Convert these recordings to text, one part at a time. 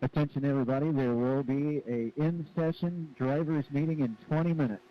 Attention everybody, there will be a in-session drivers meeting in 20 minutes.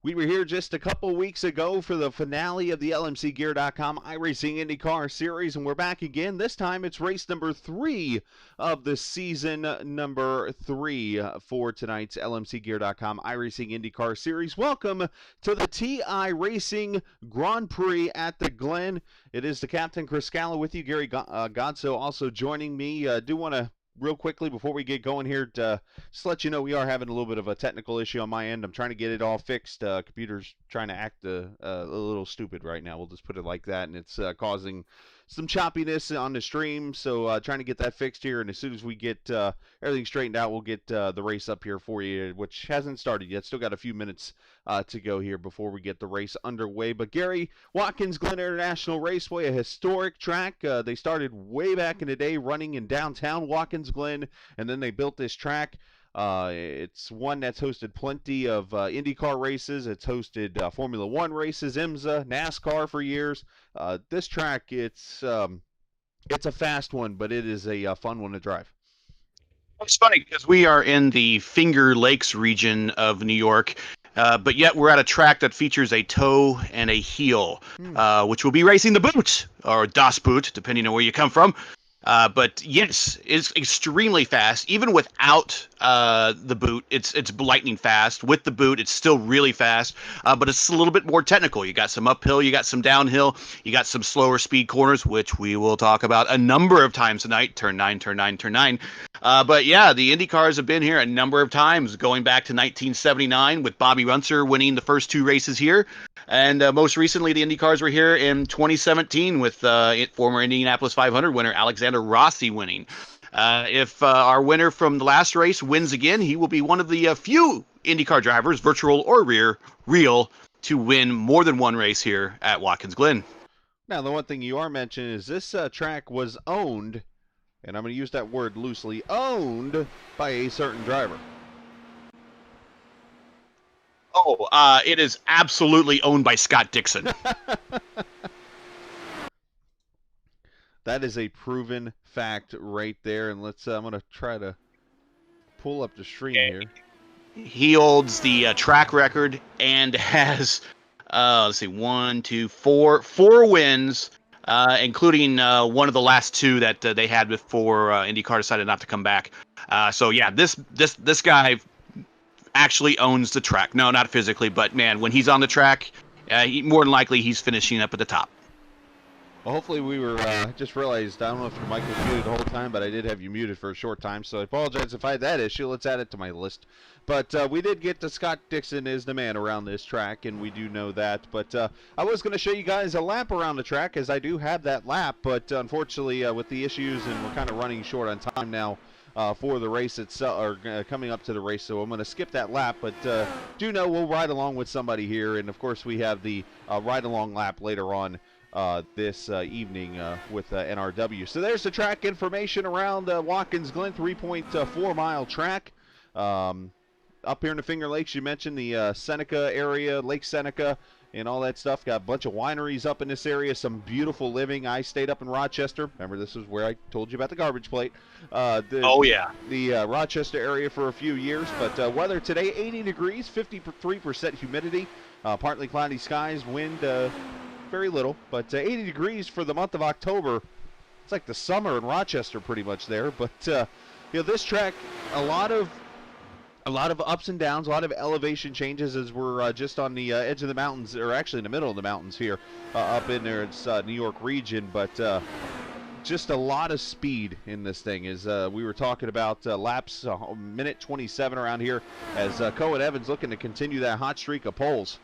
We were here just a couple weeks ago for the finale of the LMCgear.com iRacing IndyCar Series, and we're back again. This time it's race number 3 of the season, number 3 for tonight's LMCgear.com iRacing IndyCar Series. Welcome to the TI Racing Grand Prix at the Glen. It is the Captain Chris Scala with you, Gary Godso also joining me. Do want to real quickly before we get going here to just let you know we are having a little bit of a technical issue on my end. I'm trying to get it all fixed. Computer's trying to act a little stupid right now. We'll just put it like that, and it's causing some choppiness on the stream. So trying to get that fixed here, and as soon as we get everything straightened out, we'll get the race up here for you, which hasn't started yet. Still got a few minutes to go here before we get the race underway. But Gary, Watkins Glen International Raceway, a historic track. They started way back in the day running in downtown Watkins Glen, and then they built this track. It's one that's hosted plenty of IndyCar races. It's hosted Formula One races, IMSA, NASCAR for years. This track, it's a fast one, but it is a fun one to drive. It's funny because we are in the Finger Lakes region of New York, but yet we're at a track that features a toe and a heel, which will be racing the boot, or Das Boot, depending on where you come from. But yes, it's extremely fast. Even without the boot, it's lightning fast. With the boot, it's still really fast, but it's a little bit more technical. You got some uphill, you got some downhill, you got some slower speed corners, which we will talk about a number of times tonight. Turn 9, turn 9, turn 9. But yeah, the IndyCars have been here a number of times, going back to 1979 with Bobby Unser winning the first 2 races here. And most recently, the IndyCars were here in 2017 with former Indianapolis 500 winner Alexander Rossi winning. If our winner from the last race wins again, he will be one of the few IndyCar drivers, virtual or real, to win more than one race here at Watkins Glen. Now, the one thing you are mentioning is this track was owned, and I'm going to use that word loosely, owned by a certain driver. Oh, it is absolutely owned by Scott Dixon. That is a proven fact right there. And let's, I'm going to try to pull up the stream here. He holds the track record and has, let's see, 1, 2, 4 wins, including one of the last 2 that they had before IndyCar decided not to come back. So yeah, this guy actually owns the track. No, not physically, but man, when he's on the track, more than likely he's finishing up at the top. Well, hopefully we were, just realized, I don't know if your mic was muted the whole time, but I did have you muted for a short time, so I apologize if I had that issue. Let's add it to my list. But we did get to Scott Dixon is the man around this track, and we do know that. But I was going to show you guys a lap around the track, as I do have that lap, but unfortunately with the issues, and we're kind of running short on time now, for the race itself, or coming up to the race, so I'm going to skip that lap, but do know we'll ride along with somebody here, and of course we have the ride-along lap later on this evening with NRW. So there's the track information around Watkins Glen, 3.4 mile track. Up here in the Finger Lakes, you mentioned the Seneca area, Lake Seneca, and all that stuff. Got a bunch of wineries up in this area, some beautiful living. I stayed up in Rochester. Remember, this is where I told you about the garbage plate. The Rochester area for a few years, but weather today, 80 degrees, 53% humidity, partly cloudy skies, wind very little, but 80 degrees for the month of October. It's like the summer in Rochester pretty much there, but you know, this track, a lot of ups and downs, a lot of elevation changes as we're just on the edge of the mountains, or actually in the middle of the mountains here, up in there. It's New York region, but just a lot of speed in this thing. As we were talking about laps, minute 27 around here, as Cohen Evans looking to continue that hot streak of poles.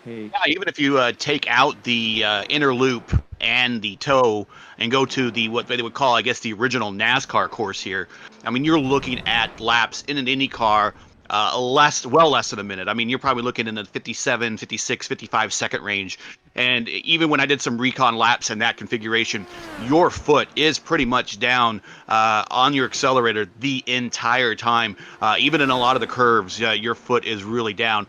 Hey. Yeah, even if you take out the inner loop and the toe and go to the what they would call, I guess, the original NASCAR course here, I mean, you're looking at laps in an IndyCar well less than a minute. I mean, you're probably looking in the 57, 56, 55 second range. And even when I did some recon laps in that configuration, your foot is pretty much down on your accelerator the entire time. Even in a lot of the curves, your foot is really down.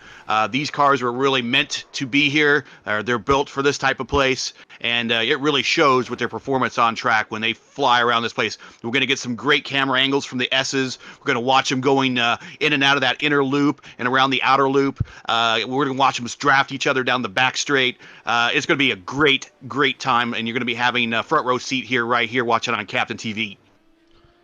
These cars were really meant to be here. They're built for this type of place, and it really shows with their performance on track when they fly around this place. We're going to get some great camera angles from the S's. We're going to watch them going in and out of that inner loop and around the outer loop. We're going to watch them draft each other down the back straight. It's going to be a great, great time, and you're going to be having a front row seat here, right here, watching on Captain TV.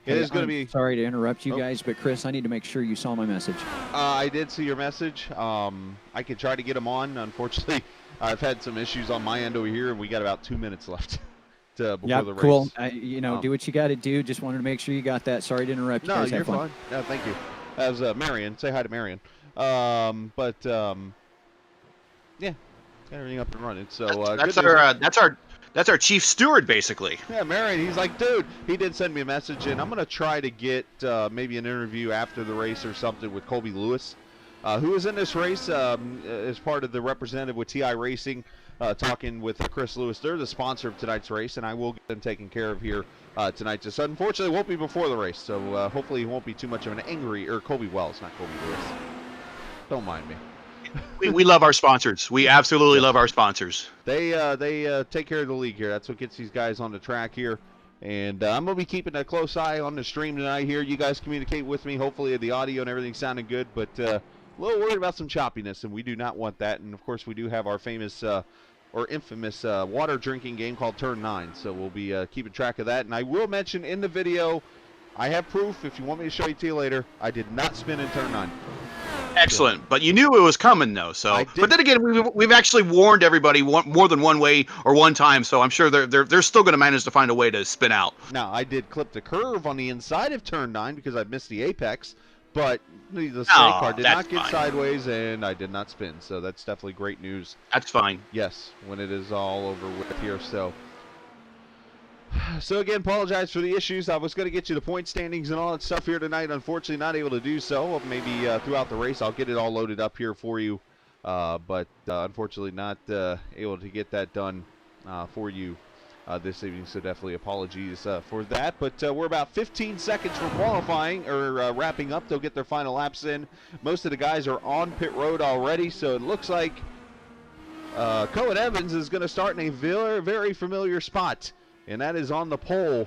It is going to be. Sorry to interrupt you guys, but Chris, I need to make sure you saw my message. I did see your message. I could try to get him on. Unfortunately, I've had some issues on my end over here, and we got about 2 minutes left before the race. Cool. Do what you got to do. Just wanted to make sure you got that. Sorry to interrupt you No, guys. you're fine. No, thank you. That was Marion. Say hi to Marion. Yeah, got everything up and running. So that's our chief steward, basically. Yeah, Marion, he's like, dude, he did send me a message, and I'm going to try to get maybe an interview after the race or something with Colby Lewis, who is in this race as part of the representative with TI Racing, talking with Chris Lewis. They're the sponsor of tonight's race, and I will get them taken care of here tonight. Just unfortunately, it won't be before the race, so hopefully it won't be too much of an angry, or Colby Wells, not Colby Lewis. Don't mind me. We love our sponsors. We absolutely love our sponsors. They take care of the league here. That's what gets these guys on the track here. And I'm going to be keeping a close eye on the stream tonight here. You guys communicate with me. Hopefully the audio and everything sounded good. But a little worried about some choppiness, and we do not want that. And, of course, we do have our famous or infamous water drinking game called Turn 9. So we'll be keeping track of that. And I will mention in the video, I have proof. If you want me to show you to you later, I did not spin in Turn 9. Excellent, but you knew it was coming, though. So, but then again, we've actually warned everybody more than one way or one time. So I'm sure they're still going to manage to find a way to spin out. Now I did clip the curve on the inside of turn 9 because I missed the apex, but the straight car did not get sideways, and I did not spin. So that's definitely great news. That's fine. Yes, when it is all over with here. So again, apologize for the issues. I was going to get you the point standings and all that stuff here tonight. Unfortunately, not able to do so. Maybe throughout the race, I'll get it all loaded up here for you. But unfortunately, not able to get that done for you this evening. So definitely apologies for that. But we're about 15 seconds from qualifying or wrapping up. They'll get their final laps in. Most of the guys are on pit road already. So it looks like Cohen Evans is going to start in a very, very familiar spot. And that is on the pole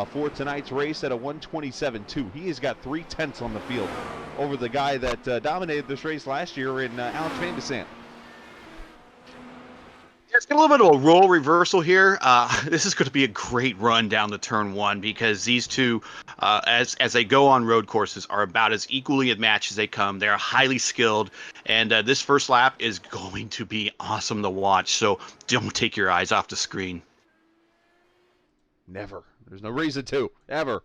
for tonight's race at a 1:27.2. He has got 3/10 on the field over the guy that dominated this race last year in Alex Van de Sant. It's got a little bit of a role reversal here. This is going to be a great run down the turn 1 because these two, as they go on road courses, are about as equally a match as they come. They're highly skilled, and this first lap is going to be awesome to watch. So don't take your eyes off the screen. Never. There's no reason to, ever.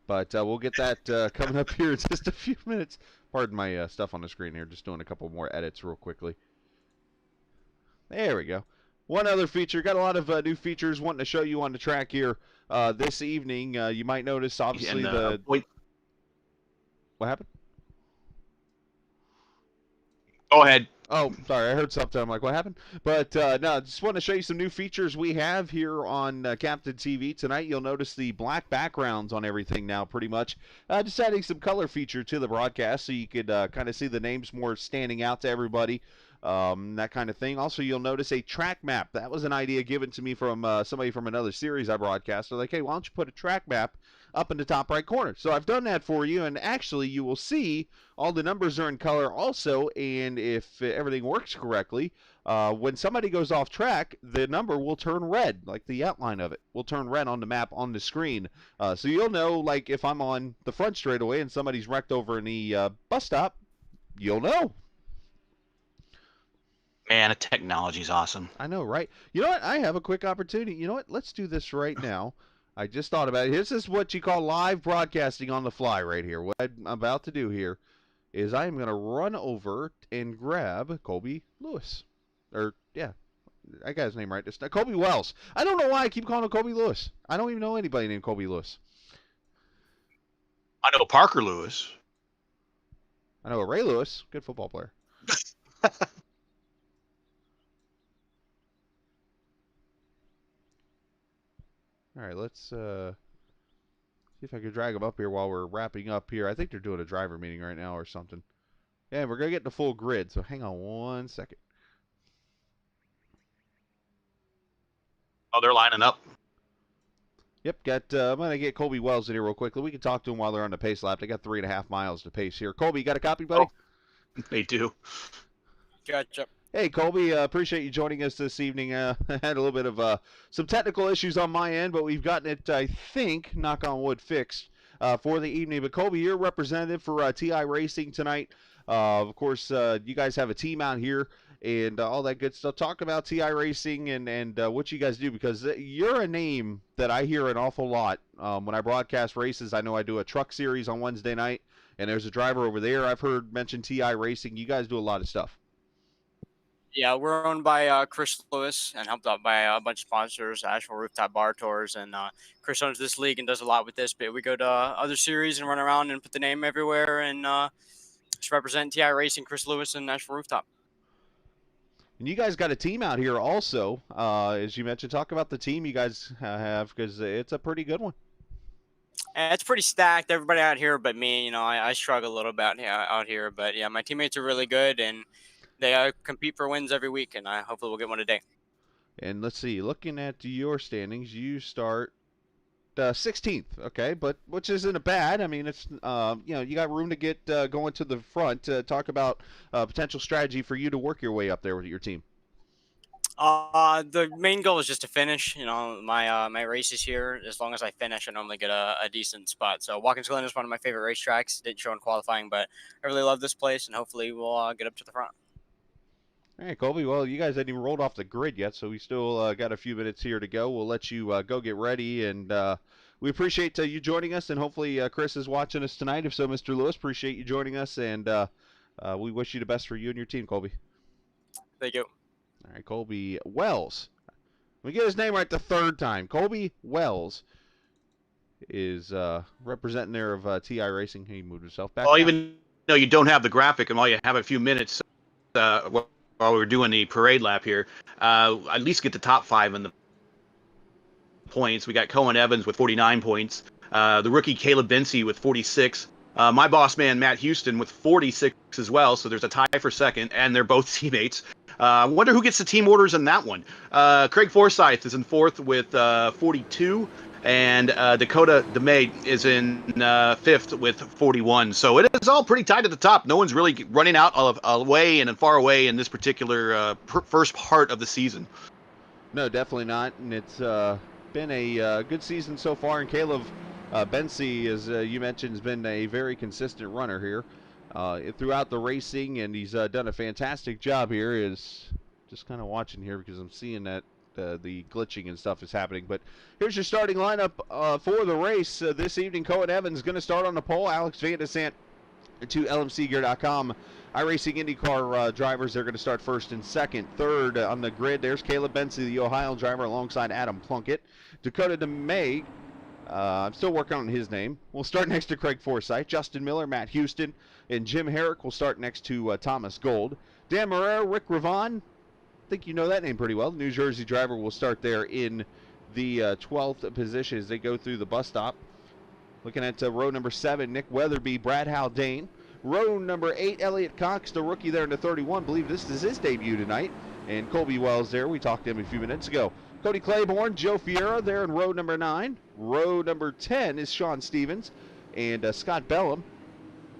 But we'll get that coming up here in just a few minutes. Pardon my stuff on the screen here. Just doing a couple more edits real quickly. There we go. One other feature. Got a lot of new features wanting to show you on the track here this evening. You might notice, obviously, What happened? Go ahead. Oh, sorry, I heard something. I'm like, what happened? But no, just want to show you some new features we have here on Captain TV tonight. You'll notice the black backgrounds on everything now, pretty much. Just adding some color feature to the broadcast so you could kind of see the names more standing out to everybody, that kind of thing. Also, you'll notice a track map. That was an idea given to me from somebody from another series I broadcast. They're like, hey, why don't you put a track map up in the top right corner? So I've done that for you, and actually you will see all the numbers are in color also, and if everything works correctly, when somebody goes off track, the number will turn red, like the outline of it will turn red on the map on the screen. So you'll know, like if I'm on the front straightaway and somebody's wrecked over in the bus stop, you'll know. Man, the technology's awesome. I know, right? You know what? I have a quick opportunity. You know what? Let's do this right now. I just thought about it. This is what you call live broadcasting on the fly right here. What I'm about to do here is I am going to run over and grab Colby Lewis. Or, yeah, I got his name right. It's Colby Wells. I don't know why I keep calling him Colby Lewis. I don't even know anybody named Colby Lewis. I know Parker Lewis. I know a Ray Lewis. Good football player. All right, let's see if I can drag them up here while we're wrapping up here. I think they're doing a driver meeting right now or something. Yeah, we're going to get the full grid, so hang on one second. Oh, they're lining up. Yep, I'm going to get Colby Wells in here real quickly. We can talk to him while they're on the pace lap. They got 3.5 miles to pace here. Colby, you got a copy, buddy? Oh, they do. Gotcha. Hey, Colby, appreciate you joining us this evening. I had a little bit of some technical issues on my end, but we've gotten it, I think, knock on wood, fixed for the evening. But, Colby, you're representative for TI Racing tonight. Of course, you guys have a team out here and all that good stuff. Talk about TI Racing and what you guys do, because you're a name that I hear an awful lot. When I broadcast races, I know I do a truck series on Wednesday night, and there's a driver over there I've heard mention TI Racing. You guys do a lot of stuff. Yeah, we're owned by Chris Lewis and helped out by a bunch of sponsors, Asheville Rooftop Bar Tours, and Chris owns this league and does a lot with this. But we go to other series and run around and put the name everywhere and just represent TI Racing, Chris Lewis, and Asheville Rooftop. And you guys got a team out here also, as you mentioned. Talk about the team you guys have, because it's a pretty good one. And it's pretty stacked. Everybody out here but me. You know, I struggle a little bit out here. But, yeah, my teammates are really good, and they compete for wins every week, and hopefully we'll get one today. And let's see, looking at your standings, you start 16th, okay, but which isn't bad. I mean, it's you know, you got room to get going to the front. Talk about potential strategy for you to work your way up there with your team. The main goal is just to finish. You know, my races here, as long as I finish, I normally get a decent spot. So Watkins Glen is one of my favorite racetracks. Didn't show in qualifying, but I really love this place, and hopefully we'll get up to the front. All right, Colby. Well, you guys haven't even rolled off the grid yet, so we still got a few minutes here to go. We'll let you go get ready, and we appreciate you joining us, and hopefully Chris is watching us tonight. If so, Mr. Lewis, appreciate you joining us, and we wish you the best for you and your team, Colby. Thank you. All right, Colby Wells. We get his name right the third time. Colby Wells is representing there of TI Racing. He moved himself back. Well, even though you don't have the graphic and while you have a few minutes while we're doing the parade lap here, at least get the top 5 in the points. We got Cohen Evans with 49 points. The rookie Caleb Bency with 46. My boss man Matt Houston with 46 as well. So there's a tie for second, and they're both teammates. I wonder who gets the team orders in that one. Craig Forsyth is in 4th with 42, and Dakota DeMay is in 5th with 41. So it is all pretty tight at the top. No one's really running out of away and far away in this particular first part of the season. No, definitely not. And it's been a good season so far. And Caleb Bency, as you mentioned, has been a very consistent runner here throughout the racing, and he's done a fantastic job here. Is just kind of watching here because I'm seeing that the glitching and stuff is happening. But here's your starting lineup for the race this evening. Cohen Evans is going to start on the pole. Alex Van de Sant to LMCgear.com. iRacing IndyCar drivers, they're going to start first and second. Third on the grid, there's Caleb Bency, the Ohio driver, alongside Adam Plunkett. Dakota DeMay, I'm still working on his name, will start next to Craig Forsyth. Justin Miller, Matt Houston, and Jim Herrick will start next to Thomas Gold. Dan Marrero, Rick Ravon, I think you know that name pretty well. The New Jersey driver will start there in the 12th position as they go through the bus stop. Looking at row number 7, Nick Weatherby, Brad Haldane. Row number 8, Elliot Cox, the rookie there in the 31. Believe this is his debut tonight. And Colby Wells there. We talked to him a few minutes ago. Cody Claiborne, Joe Fiera there in row number 9. Row number 10 is Sean Stevens and Scott Bellum.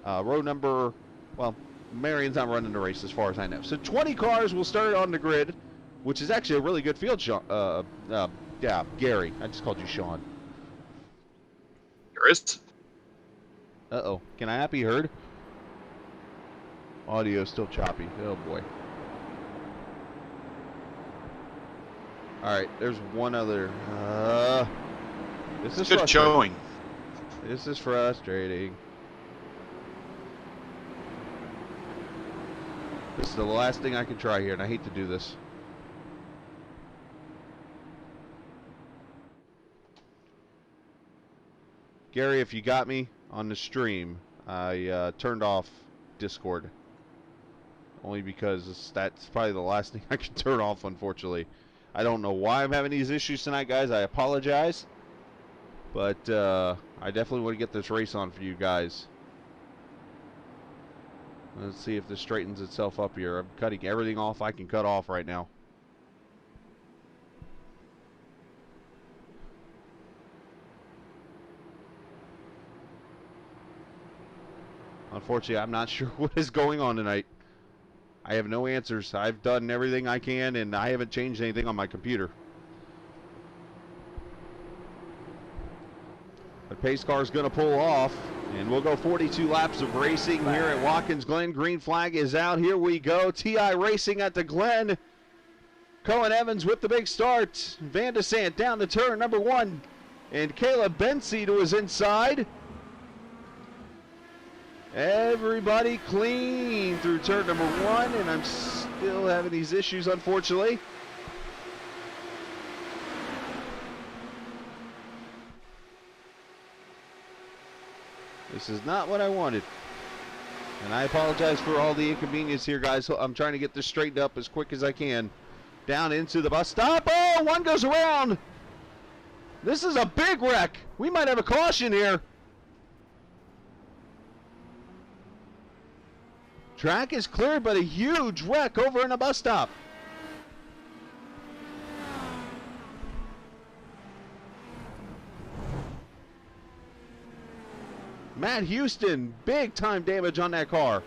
Row number, well, Marion's not running the race as far as I know. So 20 cars will start on the grid, which is actually a really good field, Sean. Yeah, Gary. I just called you Sean. Chris? Uh-oh. Can I not be heard? Audio is still choppy. Oh, boy. All right, there's one other. This is good showing. This is frustrating. This is the last thing I can try here, and I hate to do this. Gary, if you got me on the stream, I turned off Discord. Only because that's probably the last thing I can turn off, unfortunately. I don't know why I'm having these issues tonight, guys. I apologize. But I definitely want to get this race on for you guys. Let's see if this straightens itself up here. I'm cutting everything off I can cut off right now. Unfortunately, I'm not sure what is going on tonight. I have no answers. I've done everything I can, and I haven't changed anything on my computer. The pace car is going to pull off, and we'll go 42 laps of racing here at Watkins Glen. Green flag is out. Here we go. TI Racing at the Glen. Cohen Evans with the big start. Van de Sant down to turn number 1, and Caleb Benseed was inside. Everybody clean through turn number 1, and I'm still having these issues, unfortunately. This is not what I wanted. And I apologize for all the inconvenience here, guys. I'm trying to get this straightened up as quick as I can. Down into the bus stop. Oh, one goes around. This is a big wreck. We might have a caution here. Track is cleared, but a huge wreck over in a bus stop. Matt Houston, big time damage on that car.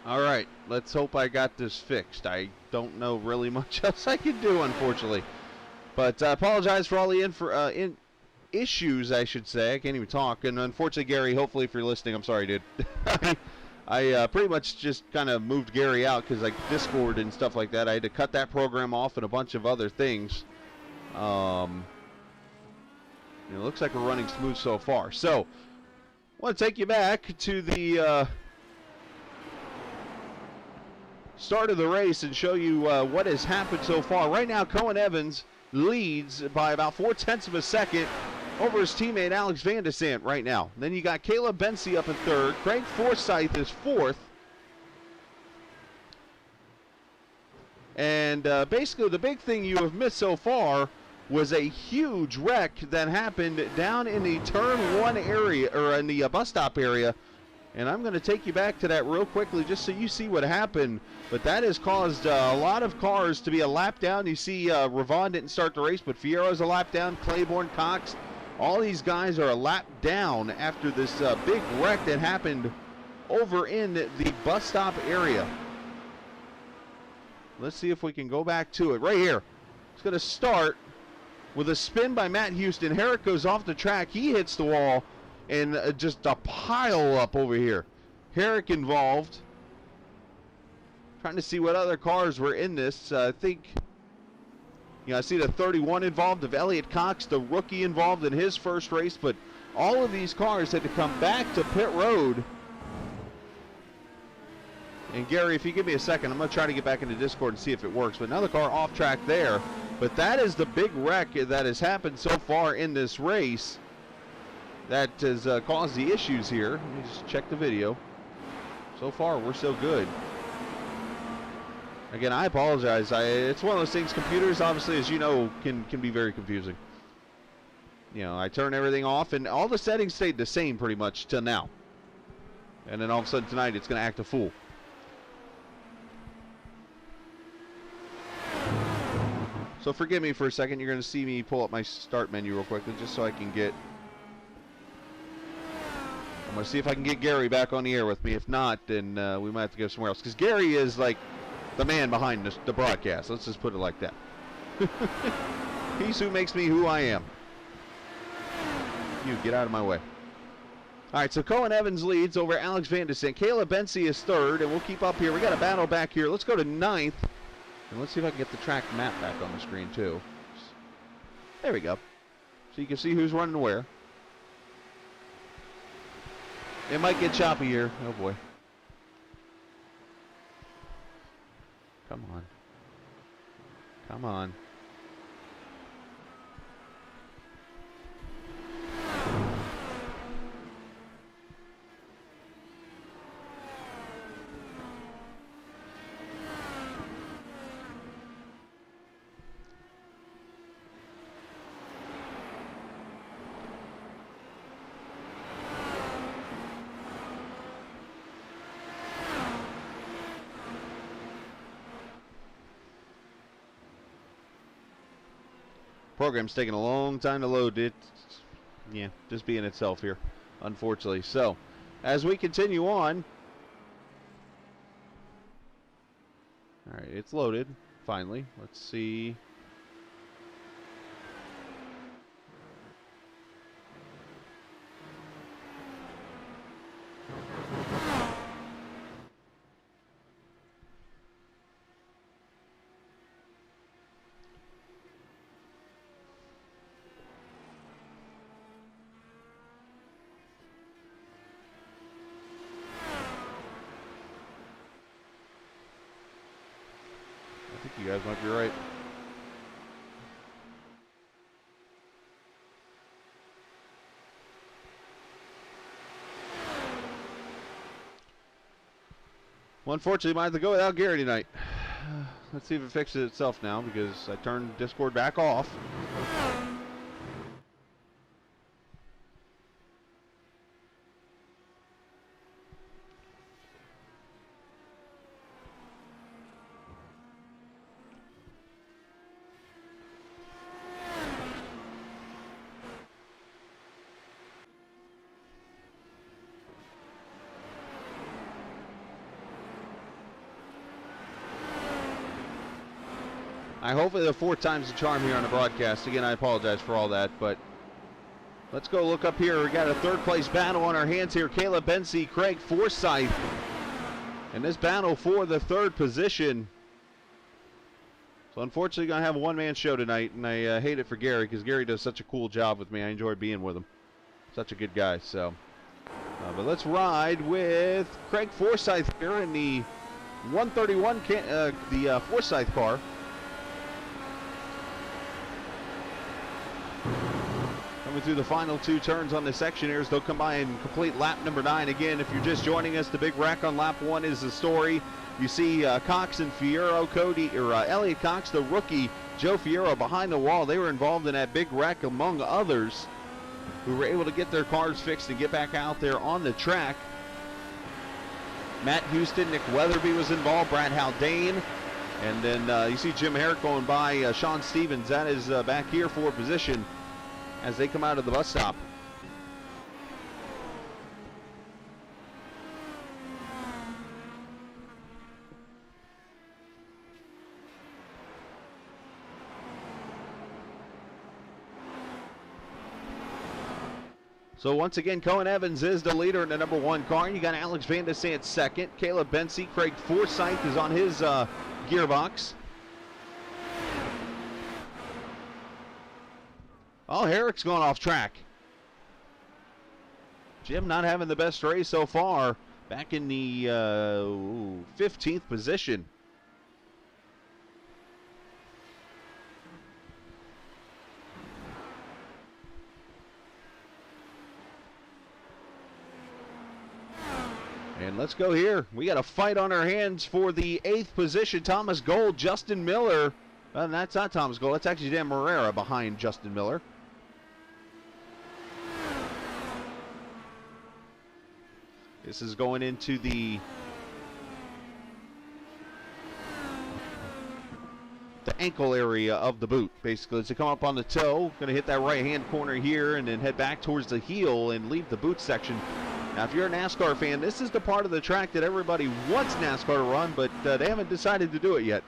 All right, let's hope I got this fixed. I don't know really much else I can do, unfortunately. But I apologize for all the issues, I should say. I can't even talk. And unfortunately, Gary, hopefully if you're listening, I'm sorry, dude. I pretty much just kind of moved Gary out because like Discord and stuff like that. I had to cut that program off and a bunch of other things. It looks like we're running smooth so far. So, I want to take you back to the start of the race and show you what has happened so far. Right now, Cohen Evans leads by about 0.4 of a second over his teammate Alex Van de Sant right now. Then you got Caleb Bensey up in third. Craig Forsyth is fourth. And basically the big thing you have missed so far was a huge wreck that happened down in the turn 1 area, or in the bus stop area. And I'm going to take you back to that real quickly just so you see what happened. But that has caused a lot of cars to be a lap down. You see Ravon didn't start the race, but Fierro's a lap down. Claiborne, Cox, all these guys are a lap down after this big wreck that happened over in the bus stop area. Let's see if we can go back to it. Right here. It's going to start with a spin by Matt Houston. Herrick goes off the track. He hits the wall. And just a pile up over here. Herrick involved. Trying to see what other cars were in this. I think, I see the 31 involved of Elliott Cox, the rookie involved in his first race. But all of these cars had to come back to pit road. And Gary, if you give me a second, I'm going to try to get back into Discord and see if it works. But another car off track there. But that is the big wreck that has happened so far in this race. That has caused the issues here. Let me just check the video. So far, we're so good. Again, I apologize. It's one of those things, computers, obviously, as you know, can be very confusing. I turn everything off, and all the settings stayed the same pretty much till now. And then all of a sudden tonight, it's going to act a fool. So forgive me for a second. You're going to see me pull up my start menu real quickly just so I can get... I'm going to see if I can get Gary back on the air with me. If not, then we might have to go somewhere else. Because Gary is like the man behind the broadcast. Let's just put it like that. He's who makes me who I am. You, get out of my way. All right, so Cohen Evans leads over Alex Van de Sant. Caleb Bensey is third, and we'll keep up here. We got a battle back here. Let's go to ninth. And let's see if I can get the track map back on the screen, too. There we go. So you can see who's running where. It might get choppy here. Oh, boy. Come on. Come on. Program's taking a long time to load. It's, just being itself here, unfortunately. So, as we continue on, all right, it's loaded finally. Let's see. You guys might be right. Well, unfortunately, might have to go without Gary tonight. Let's see if it fixes itself now, because I turned Discord back off. Hopefully the fourth time's the charm here on the broadcast. Again, I apologize for all that, but let's go look up here. We got a third place battle on our hands here. Caleb Bensey, Craig Forsyth. And this battle for the third position. So unfortunately, going to have a one-man show tonight, and I hate it for Gary, because Gary does such a cool job with me. I enjoy being with him. Such a good guy, so. But let's ride with Craig Forsyth here in the 131, the Forsyth car. Coming through the final 2 turns on the section here as they'll come by and complete lap number 9. Again, if you're just joining us, the big wreck on lap 1 is the story. You see Cox and Fierro, Elliot Cox, the rookie, Joe Fierro behind the wall. They were involved in that big wreck among others who were able to get their cars fixed and get back out there on the track. Matt Houston, Nick Weatherby was involved, Brad Haldane, and then you see Jim Herrick going by Sean Stevens. That is back here for position as they come out of the bus stop. So once again, Cohen Evans is the leader in the number 1 car. You got Alex Van de Sant second. Caleb Bensey, Craig Forsyth is on his gearbox. Oh, Herrick's going off track. Jim not having the best race so far. Back in the 15th position. And let's go here. We got a fight on our hands for the 8th position. Thomas Gold, Justin Miller. That's not Thomas Gold. That's actually Dan Morera behind Justin Miller. This is going into the ankle area of the boot, basically. As they come up on the toe, going to hit that right-hand corner here and then head back towards the heel and leave the boot section. Now, if you're a NASCAR fan, this is the part of the track that everybody wants NASCAR to run, but they haven't decided to do it yet.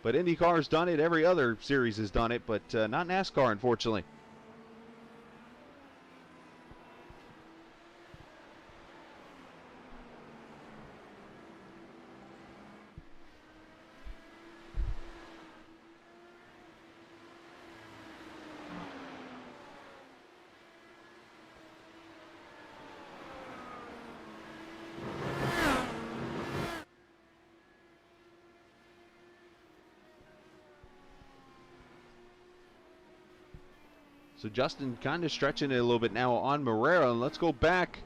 But IndyCar's done it. Every other series has done it, but not NASCAR, unfortunately. So Justin kind of stretching it a little bit now on Morera. And let's go back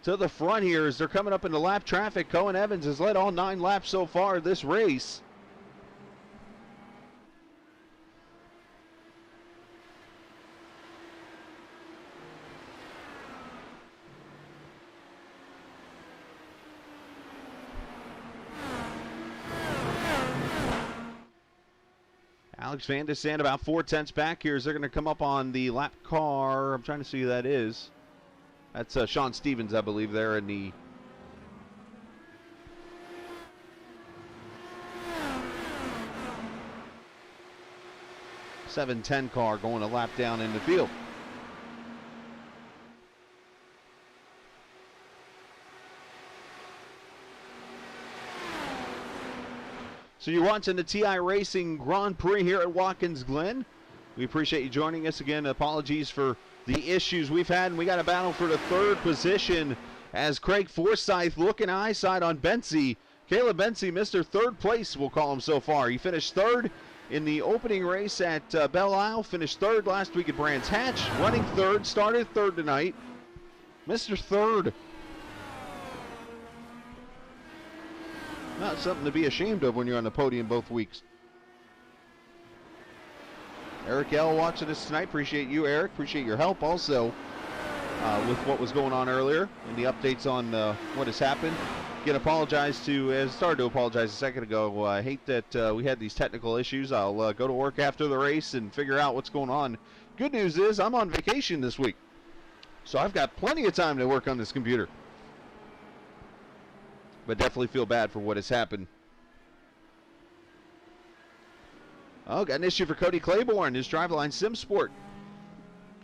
to the front here as they're coming up into lap traffic. Cohen Evans has led all 9 laps so far this race. Alex Van de Sant about 4/10 back here as they're going to come up on the lap car. I'm trying to see who that is. That's Sean Stevens, I believe, there in the .710 car going a lap down in the field. So you're watching the TI Racing Grand Prix here at Watkins Glen. We appreciate you joining us again. Apologies for the issues we've had. And we got a battle for the 3rd position as Craig Forsyth looking eyesight on Bensey. Caleb Bensey, Mr. 3rd place, we'll call him so far. He finished 3rd in the opening race at Belle Isle. Finished 3rd last week at Brands Hatch. Running 3rd, started 3rd tonight. Mr. 3rd. Not something to be ashamed of when you're on the podium both weeks. Eric L. watching us tonight. Appreciate you, Eric. Appreciate your help also with what was going on earlier and the updates on what has happened. Again, apologize to, started to apologize a second ago. I hate that we had these technical issues. I'll go to work after the race and figure out what's going on. Good news is I'm on vacation this week, so I've got plenty of time to work on this computer. But definitely feel bad for what has happened. Oh, got an issue for Cody Claiborne, his Driveline Sim Sport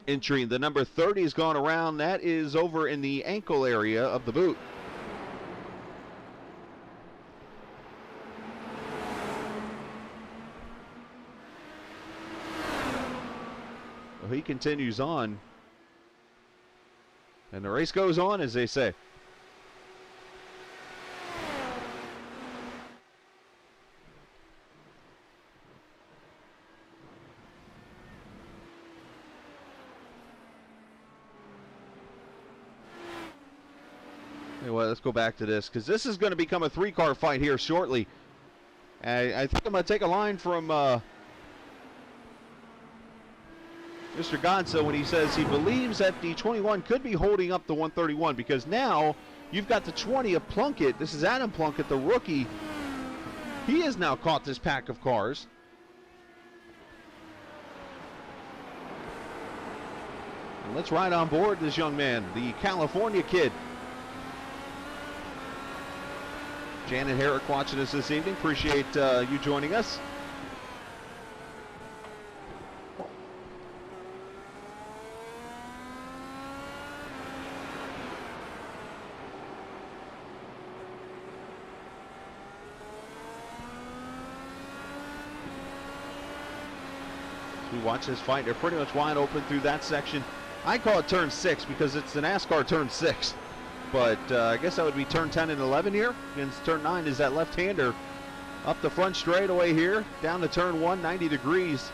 entry. The number 30 is going around. That is over in the ankle area of the boot. Well, he continues on. And the race goes on, as they say. Anyway, let's go back to this, because this is going to become a 3-car fight here shortly. I think I'm going to take a line from Mr. Gonzo when he says he believes that the 21 could be holding up the 131, because now you've got the 20 of Plunkett. This is Adam Plunkett, the rookie. He has now caught this pack of cars. And let's ride on board this young man, the California kid. Janet Herrick watching us this evening. Appreciate you joining us. As we watch this fight, they're pretty much wide open through that section. I call it turn 6 because it's the NASCAR turn 6. But I guess that would be turn 10 and 11 here. Against turn 9 is that left-hander. Up the front straightaway here, down to turn 1, 90 degrees.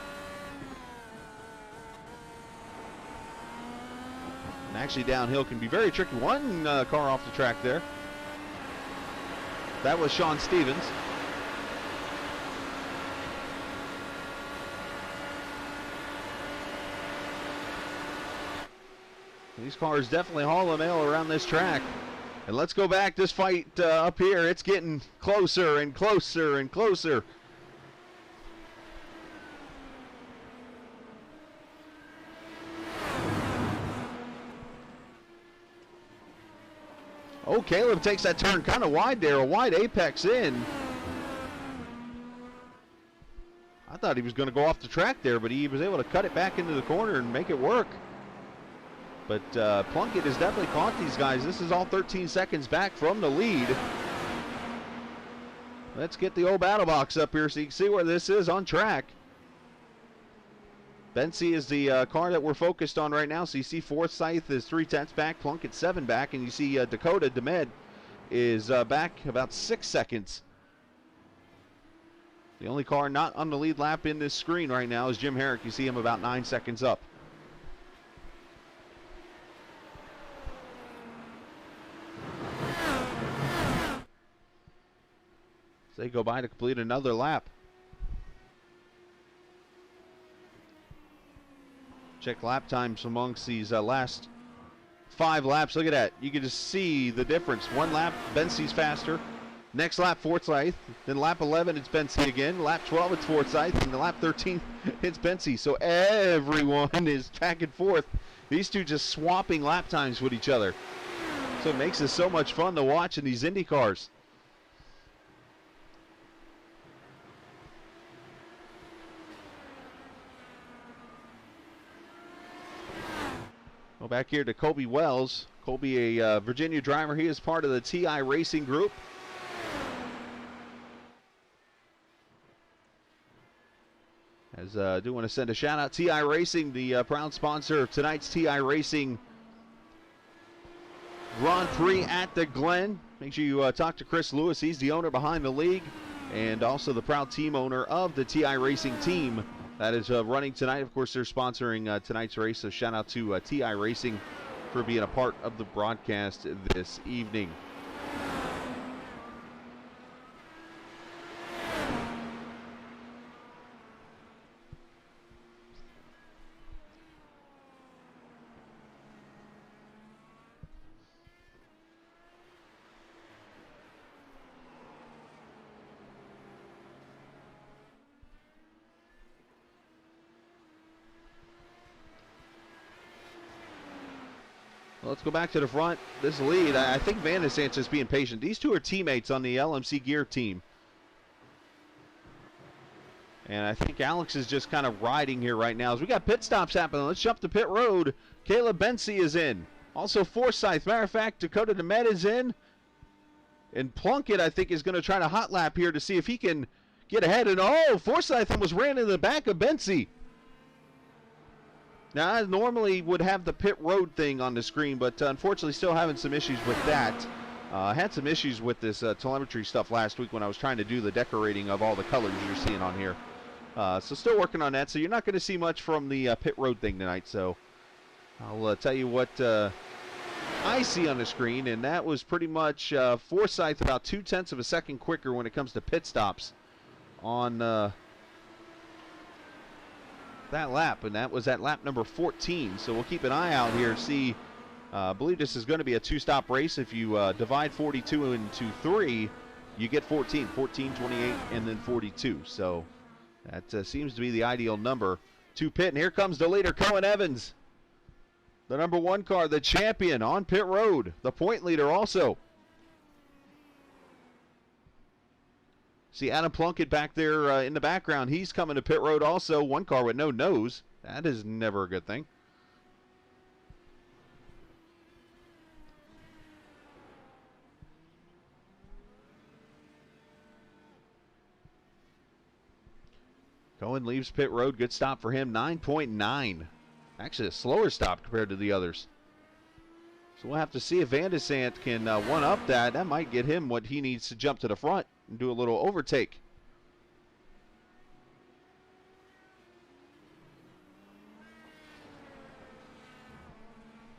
And actually downhill can be very tricky. One car off the track there. That was Sean Stevens. These cars definitely haul a mail around this track. And let's go back. This fight up here, it's getting closer and closer and closer. Oh, Caleb takes that turn kind of wide there, a wide apex in. I thought he was going to go off the track there, but he was able to cut it back into the corner and make it work. But Plunkett has definitely caught these guys. This is all 13 seconds back from the lead. Let's get the old battle box up here so you can see where this is on track. Bensey is the car that we're focused on right now. So you see Forsyth is 3/10 back, Plunkett 7 back, and you see Dakota DeMed is back about 6 seconds. The only car not on the lead lap in this screen right now is Jim Herrick. You see him about 9 seconds up. They go by to complete another lap. Check lap times amongst these last 5 laps. Look at that. You can just see the difference. One lap, Bensey's faster. Next lap, Forsyth. Then lap 11, it's Bensey again. Lap 12, it's Forsyth. And lap 13, it's Bensey. So everyone is back and forth. These two just swapping lap times with each other. So it makes it so much fun to watch in these Indy cars. Go back here to Colby Wells. Colby, a Virginia driver. He is part of the TI Racing Group. As I do want to send a shout out, TI Racing, the proud sponsor of tonight's TI Racing Grand Prix at the Glen. Make sure you talk to Chris Lewis. He's the owner behind the league and also the proud team owner of the TI Racing team that is running tonight. Of course, they're sponsoring tonight's race, so shout out to TI Racing for being a part of the broadcast this evening. Let's go back to the front. This lead, I think Van de Sanchez being patient. These two are teammates on the LMC Gear team. And I think Alex is just kind of riding here right now. As we got pit stops happening, let's jump to pit road. Caleb Bensey is in. Also Forsyth. Matter of fact, Dakota DeMed is in. And Plunkett, I think, is going to try to hot lap here to see if he can get ahead. And oh, Forsyth almost ran in the back of Bensey. Now, I normally would have the pit road thing on the screen, but unfortunately still having some issues with that. I had some issues with this telemetry stuff last week when I was trying to do the decorating of all the colors you're seeing on here. So still working on that, so you're not going to see much from the pit road thing tonight. So I'll tell you what I see on the screen, and that was pretty much Forsyth about 0.2 of a second quicker when it comes to pit stops on that lap, and that was at lap number 14. So we'll keep an eye out here to see. I believe this is going to be a two-stop race. If you divide 42 into 3, you get 14, 28, and then 42. So that seems to be the ideal number to pit. And here comes the leader, Cohen Evans. The number 1 car, the champion on pit road. The point leader also. See Adam Plunkett back there in the background. He's coming to pit road also. 1 car with no nose. That is never a good thing. Cohen leaves pit road. Good stop for him. 9.9. Actually, a slower stop compared to the others. So we'll have to see if Van de Sant can one-up that. That might get him what he needs to jump to the front and do a little overtake.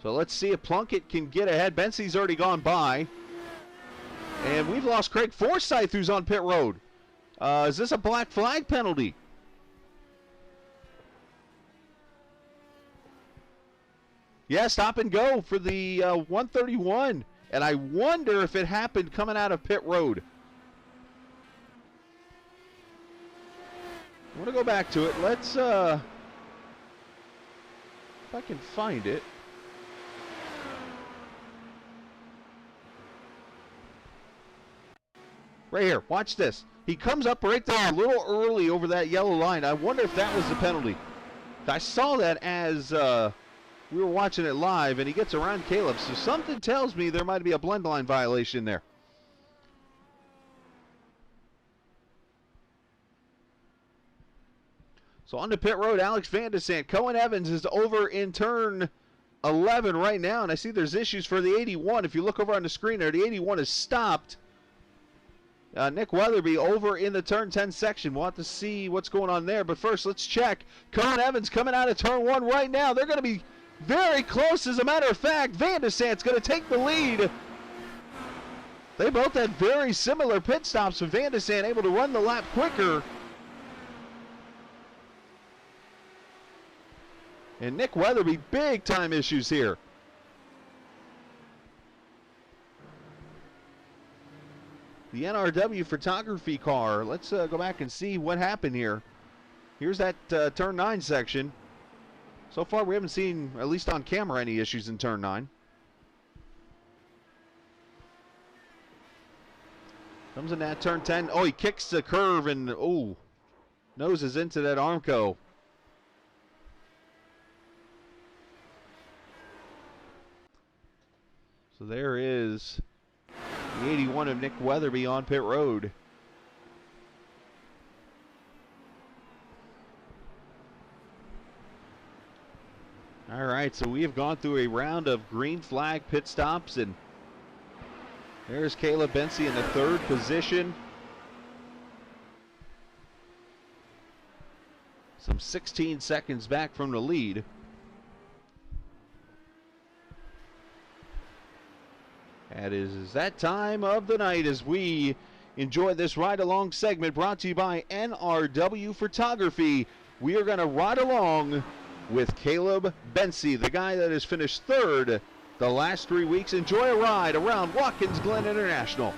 So let's see if Plunkett can get ahead. Bensie's already gone by. And we've lost Craig Forsyth, who's on pit road. Is this a black flag penalty? Yeah, stop and go for the 131. And I wonder if it happened coming out of pit road. I want to go back to it. Let's, if I can find it. Right here, watch this. He comes up right there a little early over that yellow line. I wonder if that was the penalty. I saw that as we were watching it live, and he gets around Caleb, so something tells me there might be a blend line violation there. So on the pit road, Alex Van de Sant. Cohen Evans is over in turn 11 right now, and I see there's issues for the 81. If you look over on the screen there, the 81 is stopped. Nick Weatherby over in the turn 10 section. We'll have to see what's going on there, but first let's check. Cohen Evans coming out of turn 1 right now. They're going to be very close, as a matter of fact. Van de Sant's going to take the lead. They both had very similar pit stops, with Van de Sant able to run the lap quicker. And Nick Weatherby, big time issues here. The NRW photography car. Let's go back and see what happened here. Here's that turn 9 section. So far, we haven't seen, at least on camera, any issues in turn 9. Comes in that turn 10. Oh, he kicks the curve and, oh, noses into that Armco. So there is the 81 of Nick Weatherby on pit road. All right, so we have gone through a round of green flag pit stops, and there's Caleb Bensie in the 3rd position. Some 16 seconds back from the lead. That is that time of the night as we enjoy this ride-along segment brought to you by NRW Photography. We are going to ride along with Caleb Bensie, the guy that has finished 3rd the last 3 weeks. Enjoy a ride around Watkins Glen International.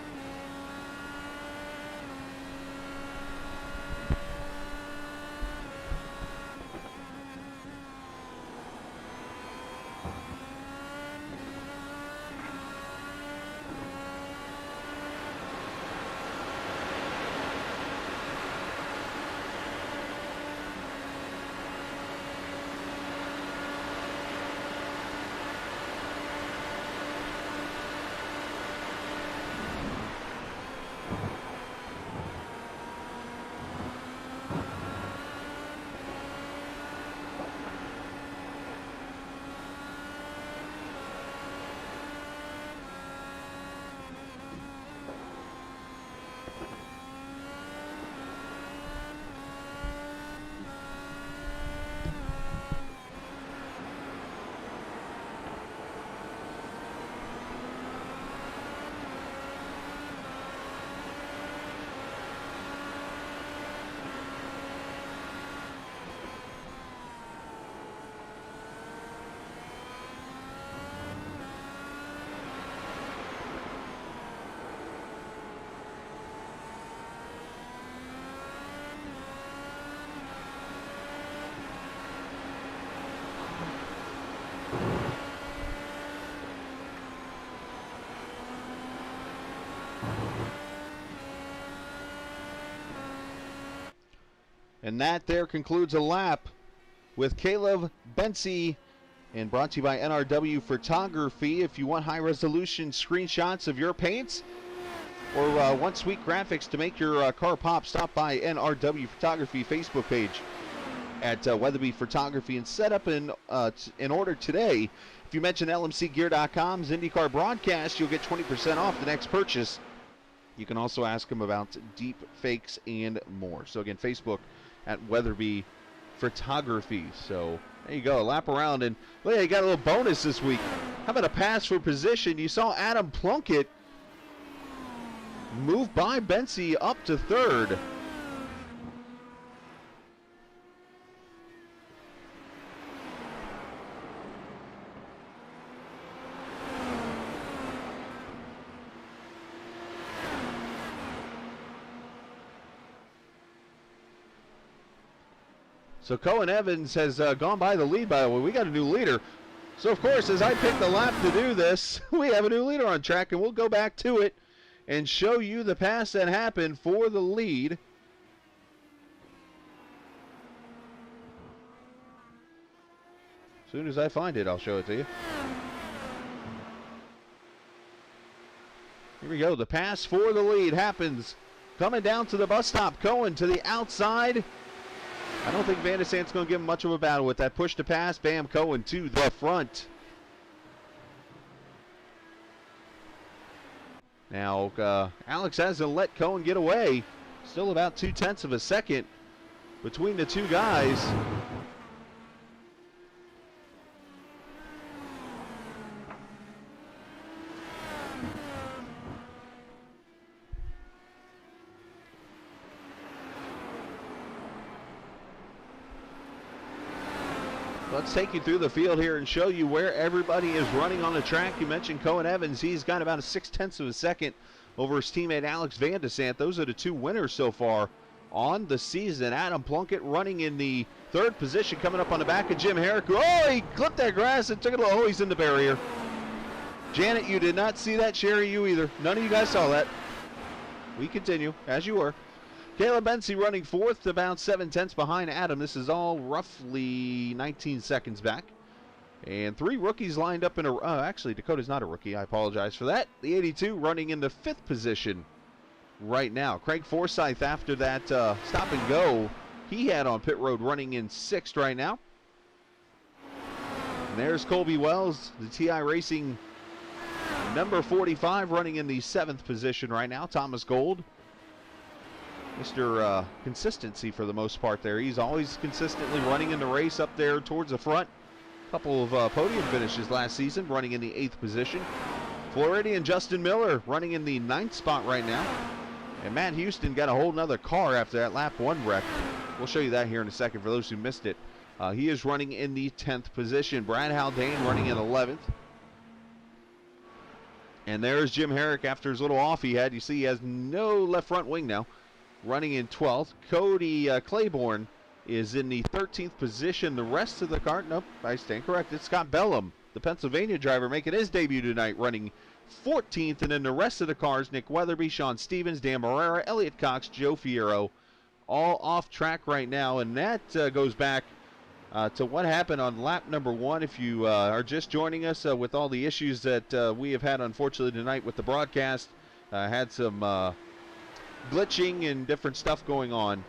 And that there concludes a lap with Caleb Bency, and brought to you by NRW Photography. If you want high-resolution screenshots of your paints or want sweet graphics to make your car pop, stop by NRW Photography Facebook page at Weatherby Photography and set up an order today. If you mention LMCgear.com's IndyCar broadcast, you'll get 20% off the next purchase. You can also ask them about deep fakes and more. So again, Facebook at Weatherby Photography. So there you go, a lap around, and look, you got a little bonus this week. How about a pass for position? You saw Adam Plunkett move by Bency up to third. So Cohen Evans has gone by the lead, by the way. We got a new leader. So, of course, as I pick the lap to do this, we have a new leader on track, and we'll go back to it and show you the pass that happened for the lead. As soon as I find it, I'll show it to you. Here we go. The pass for the lead happens coming down to the bus stop. Cohen to the outside. I don't think Van de Sant's going to give him much of a battle with that push to pass. Bam, Cohen to the front. Now, Alex hasn't let Cohen get away. Still about 0.2 of a second between the two guys. Let's take you through the field here and show you where everybody is running on the track. You mentioned Cohen Evans. He's got about a 0.6 of a second over his teammate Alex Van de Sant. Those are the two winners so far on the season. Adam Plunkett running in the third position, coming up on the back of Jim Herrick. Oh, he clipped that grass and took it. Oh, he's in the barrier. Janet, you did not see that. Sherry, you either. None of you guys saw that. We continue, as you were. Caleb Bency running fourth, about 0.7 behind Adam. This is all roughly 19 seconds back. And three rookies lined up in a... actually, Dakota's not a rookie. I apologize for that. The 82 running in the fifth position right now. Craig Forsyth, after that stop and go he had on pit road, running in sixth right now. And there's Colby Wells, the TI Racing number 45, running in the seventh position right now. Thomas Gold, Mr. Consistency for the most part there. He's always consistently running in the race up there towards the front. A couple of podium finishes last season, running in the 8th position. Floridian Justin Miller running in the 9th spot right now. And Matt Houston got a whole nother car after that lap 1 wreck. We'll show you that here in a second for those who missed it. He is running in the 10th position. Brad Haldane running in 11th. And there's Jim Herrick after his little off he had. You see he has no left front wing now. Running in 12th. Cody Claiborne is in the 13th position. The rest of the car, nope, I stand corrected. Scott Bellum, the Pennsylvania driver, making his debut tonight, running 14th. And then the rest of the cars, Nick Weatherby, Sean Stevens, Dan Barrera, Elliott Cox, Joe Fierro, all off track right now. And that goes back to what happened on lap number 1. If you are just joining us with all the issues that we have had, unfortunately, tonight with the broadcast, had some glitching and different stuff going on.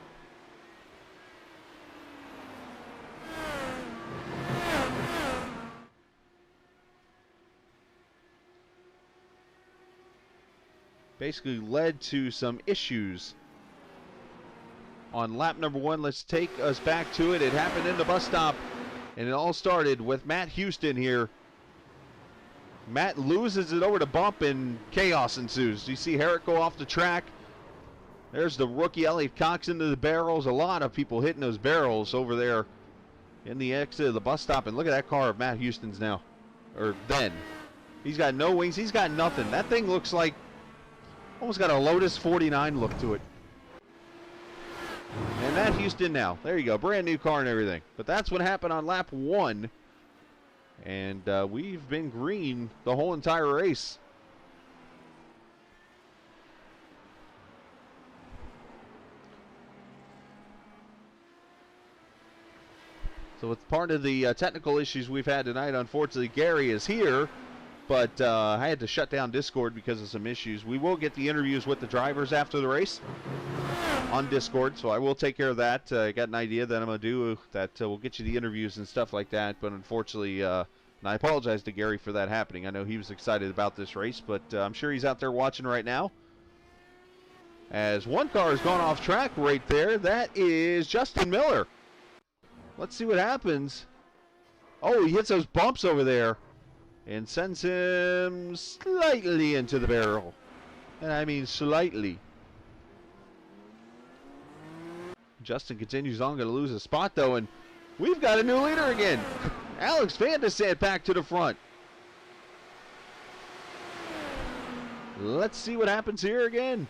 Basically led to some issues on lap number 1. Let's take us back to it. It happened in the bus stop, and it all started with Matt Houston here. Matt loses it over the bump, and chaos ensues. You see Herrick go off the track. There's the rookie Elliott Cox into the barrels. A lot of people hitting those barrels over there in the exit of the bus stop. And look at that car of Matt Houston's now. Or then. He's got no wings. He's got nothing. That thing looks like, almost got a Lotus 49 look to it. And Matt Houston now. There you go. Brand new car and everything. But that's what happened on lap 1. And we've been green the whole entire race. So it's part of the technical issues we've had tonight. Unfortunately, Gary is here, but I had to shut down Discord because of some issues. We will get the interviews with the drivers after the race on Discord, so I will take care of that. I got an idea that I'm going to do that will get you the interviews and stuff like that, but unfortunately, and I apologize to Gary for that happening. I know he was excited about this race, but I'm sure he's out there watching right now. As one car has gone off track right there, that is Justin Miller. Let's see what happens. Oh, he hits those bumps over there and sends him slightly into the barrel. And I mean slightly. Justin continues on, going to lose a spot though, and we've got a new leader again. Alex Van de Sande back to the front. Let's see what happens here again.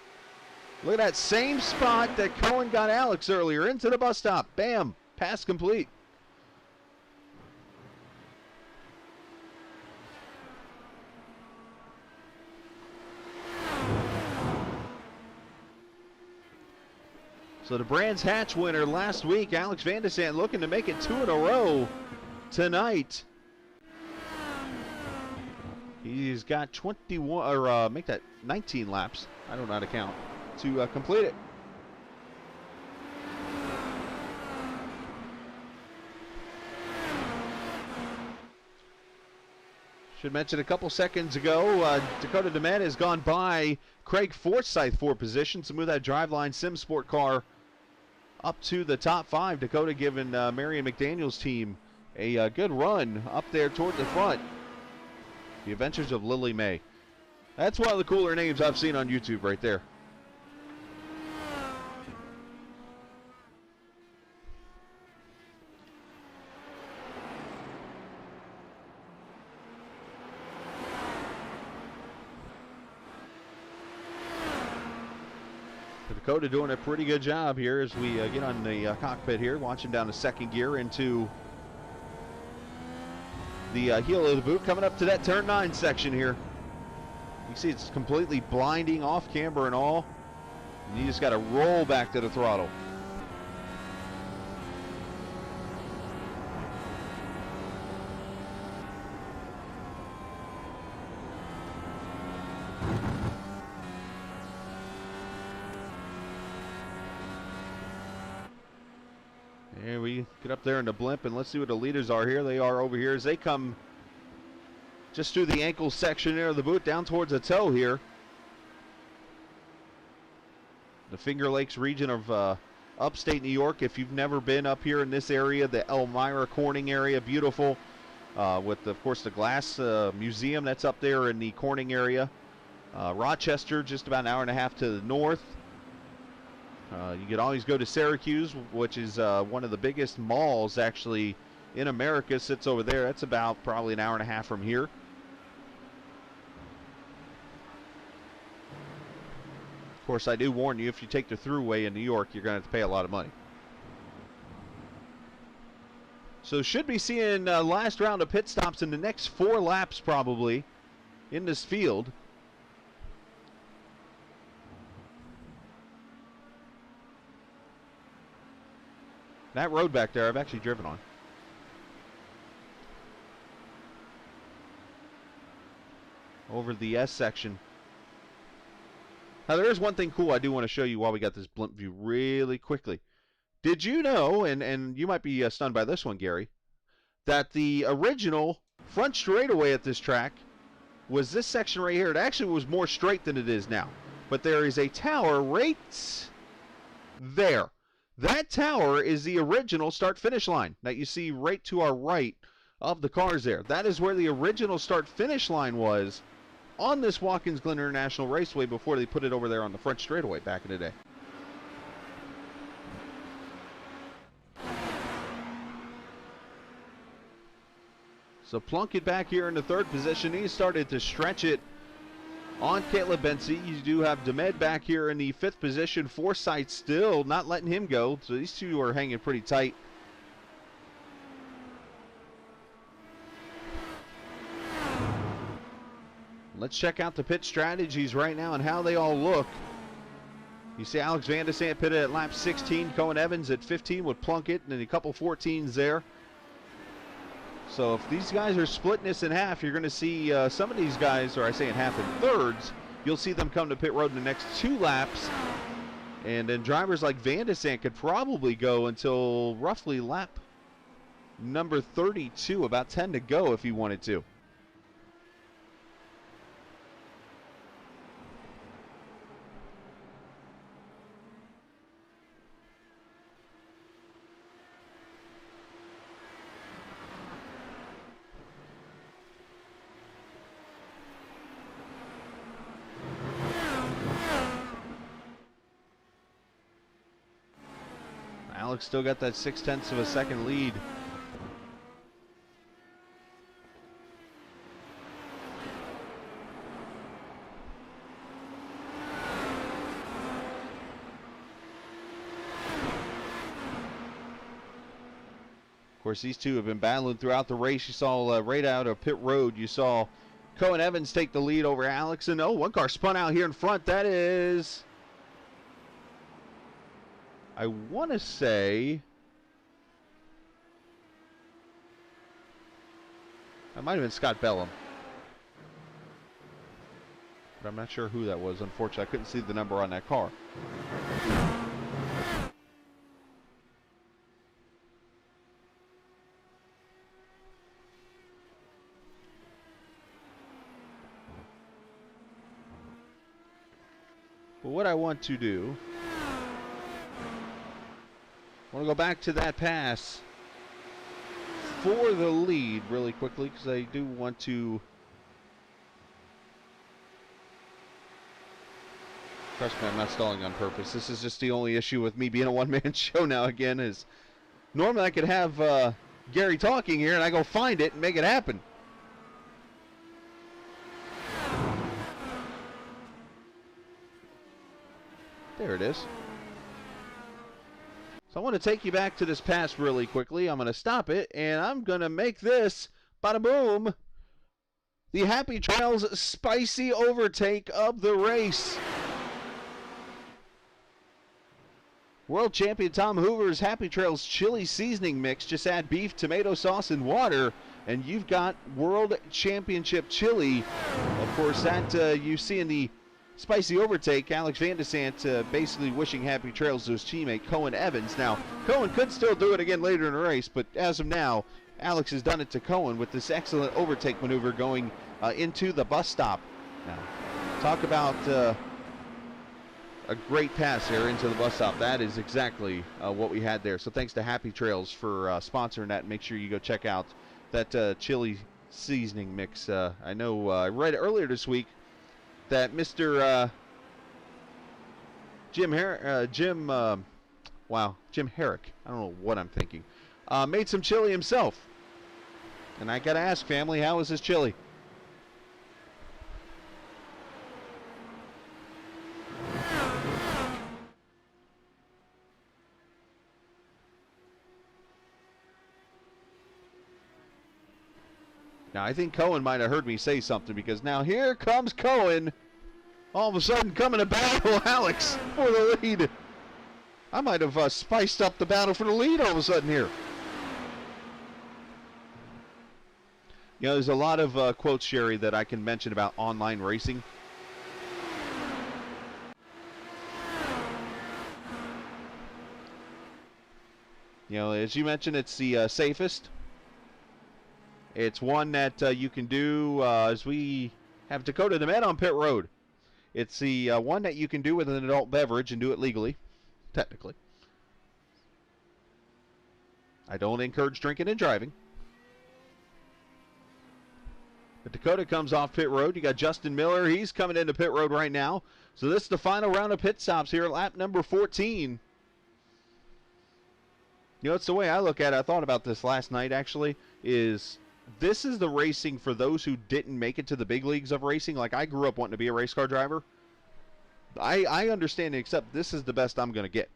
Look at that same spot that Cohen got Alex earlier, into the bus stop. Bam. Pass complete. So the Brands Hatch winner last week, Alex Van de Sande, looking to make it 2 in a row tonight. He's got 21, or make that 19 laps. I don't know how to count to complete it. Should mention a couple seconds ago, Dakota DeMette has gone by Craig Forsyth for position to move that Driveline Sim Sport car up to the top 5. Dakota giving Marion McDaniel's team a good run up there toward the front. The Adventures of Lily May. That's one of the cooler names I've seen on YouTube right there. Dakota doing a pretty good job here as we get on the cockpit here, watching down the second gear into the heel of the boot, coming up to that turn 9 section here. You see it's completely blinding off camber and all, and you just got to roll back to the throttle. Here we get up there in the blimp, and let's see what the leaders are here. They are over here as they come just through the ankle section there of the boot down towards the toe here. The Finger Lakes region of upstate New York. If you've never been up here in this area, the Elmira Corning area, beautiful. With, of course, the Glass Museum that's up there in the Corning area. Rochester, just about an hour and a half to the north. You can always go to Syracuse, which is one of the biggest malls actually in America, sits over there. That's about probably an hour and a half from here. Of course, I do warn you, if you take the thruway in New York, you're going to have to pay a lot of money. So should be seeing last round of pit stops in the next 4 laps probably in this field. That road back there, I've actually driven on. Over the S section. Now, there is one thing cool I do want to show you while we got this blimp view really quickly. Did you know, and you might be stunned by this one, Gary, that the original front straightaway at this track was this section right here? It actually was more straight than it is now. But there is a tower right there. That tower is the original start-finish line that you see right to our right of the cars there. That is where the original start-finish line was on this Watkins Glen International Raceway before they put it over there on the front straightaway back in the day. So Plunkett back here in the 3rd position. He started to stretch it on Caleb Bensi. You do have DeMed back here in the 5th position. Forsyth still not letting him go. So these two are hanging pretty tight. Let's check out the pit strategies right now and how they all look. You see Alex Van de Sande pitted at lap 16. Cohen Evans at 15 with Plunkett and then a couple 14s there. So if these guys are splitting this in half, you're going to see some of these guys, or I say in half and thirds, you'll see them come to pit road in the next 2 laps. And then drivers like Van de Sant could probably go until roughly lap number 32, about 10 to go if he wanted to. Alex still got that 0.6 of a second lead. Of course, these two have been battling throughout the race. You saw right out of pit road, you saw Cohen Evans take the lead over Alex. And oh, one car spun out here in front. That is, I want to say, that might have been Scott Bellum. But I'm not sure who that was, unfortunately. I couldn't see the number on that car. But what I want to do, I want to go back to that pass for the lead really quickly, because I do want to, trust me, I'm not stalling on purpose. This is just the only issue with me being a one-man show now again, is normally I could have Gary talking here and I go find it and make it happen. There it is. So I want to take you back to this pass really quickly. I'm going to stop it, and I'm going to make this, bada boom, the Happy Trails spicy overtake of the race. World champion Tom Hoover's Happy Trails chili seasoning mix. Just add beef, tomato sauce, and water, and you've got World Championship chili. Of course, that you see in the spicy overtake, Alex Van de Sant basically wishing happy trails to his teammate Cohen Evans. Now, Cohen could still do it again later in the race, but as of now, Alex has done it to Cohen with this excellent overtake maneuver going into the bus stop. Now, talk about a great pass here into the bus stop. That is exactly what we had there. So thanks to Happy Trails for sponsoring that. Make sure you go check out that chili seasoning mix. I know I read earlier this week that Mr. Jim Herrick, I don't know what I'm thinking, made some chili himself. And I gotta ask, family, how is his chili? Now, I think Cohen might have heard me say something, because now here comes Cohen, all of a sudden coming to battle Alex for the lead. I might have spiced up the battle for the lead all of a sudden here. You know, there's a lot of quotes, Sherry, that I can mention about online racing. You know, as you mentioned, it's the safest. It's one that you can do as we have Dakota the Med on pit road. It's the one that you can do with an adult beverage and do it legally, technically. I don't encourage drinking and driving. But Dakota comes off pit road. You got Justin Miller. He's coming into pit road right now. So this is the final round of pit stops here at lap number 14. You know, it's the way I look at it. I thought about this last night, actually, is this is the racing for those who didn't make it to the big leagues of racing. Like, I grew up wanting to be a race car driver. I understand and accept this is the best I'm going to get.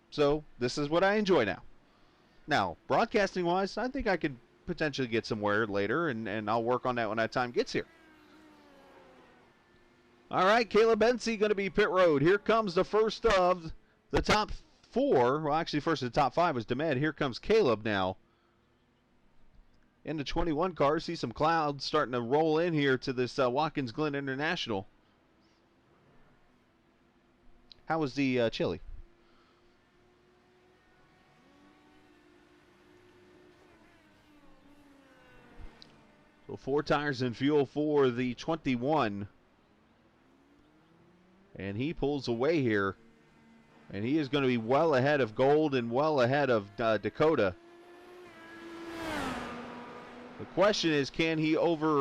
So, this is what I enjoy now. Now, broadcasting-wise, I think I could potentially get somewhere later, and I'll work on that when that time gets here. All right, Caleb Bensey going to be pit road. Here comes the first of the top 4. Well, actually, first of the top 5 was DeMed. Here comes Caleb now. in the 21 car. See some clouds starting to roll in here to this Watkins Glen International. How was the chili? So 4 tires and fuel for the 21. And he pulls away here. And he is going to be well ahead of Gold and well ahead of Dakota. The question is, can he undercut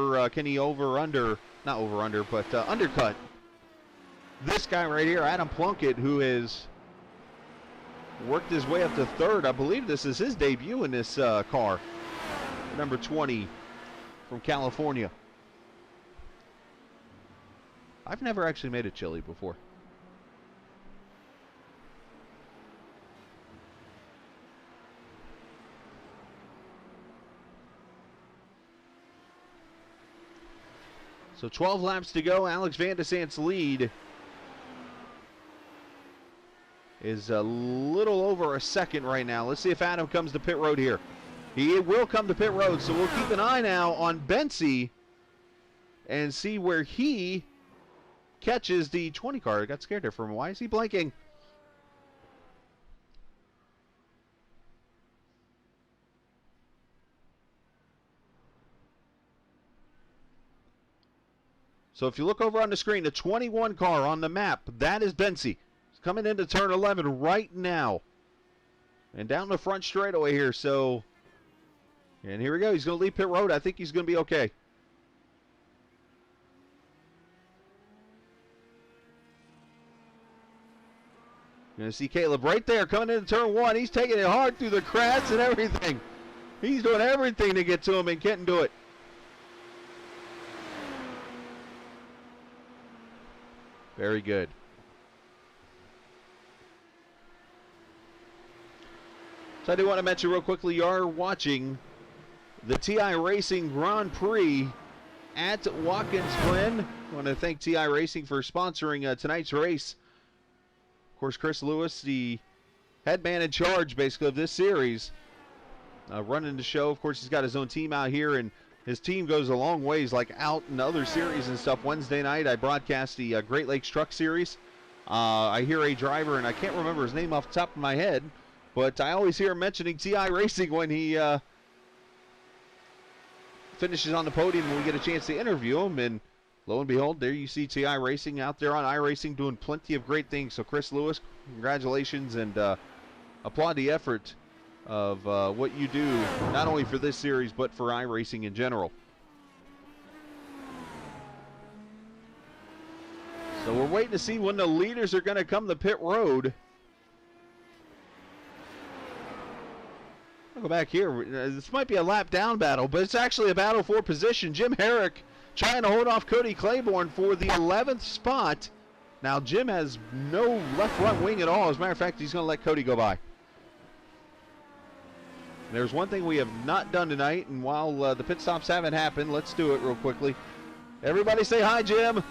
this guy right here, Adam Plunkett, who has worked his way up to 3rd. I believe this is his debut in this car. Number 20 from California. I've never actually made a chili before. So 12 laps to go. Alex Van de Sant's lead is a little over a second right now. Let's see if Adam comes to pit road here. He will come to pit road, so we'll keep an eye now on Bency and see where he catches the 20 car. I got scared there for him. Why is he blinking? So if you look over on the screen, the 21 car on the map, that is Bency. He's coming into turn 11 right now. And down the front straightaway here, so... And here we go. He's going to leave pit road. I think he's going to be okay. You're going to see Caleb right there coming into turn 1. He's taking it hard through the grass and everything. He's doing everything to get to him and can't do it. Very good. So I do want to mention real quickly, you are watching the TI Racing Grand Prix at Watkins Glen. I want to thank TI Racing for sponsoring tonight's race. Of course, Chris Lewis, the head man in charge, basically, of this series, running the show. Of course, he's got his own team out here, and his team goes a long ways, like out in other series and stuff. Wednesday night, I broadcast the Great Lakes Truck Series. I hear a driver, and I can't remember his name off the top of my head, but I always hear him mentioning TI Racing when he finishes on the podium and we get a chance to interview him. And lo and behold, there you see TI Racing out there on iRacing doing plenty of great things. So Chris Lewis, congratulations, and applaud the effort of what you do, not only for this series, but for iRacing in general. So we're waiting to see when the leaders are going to come to pit road. I'll go back here. This might be a lap down battle, but it's actually a battle for position. Jim Herrick trying to hold off Cody Claiborne for the 11th spot. Now, Jim has no left front wing at all. As a matter of fact, he's going to let Cody go by. There's one thing we have not done tonight, and while the pit stops haven't happened, let's do it real quickly. Everybody say hi, Jim.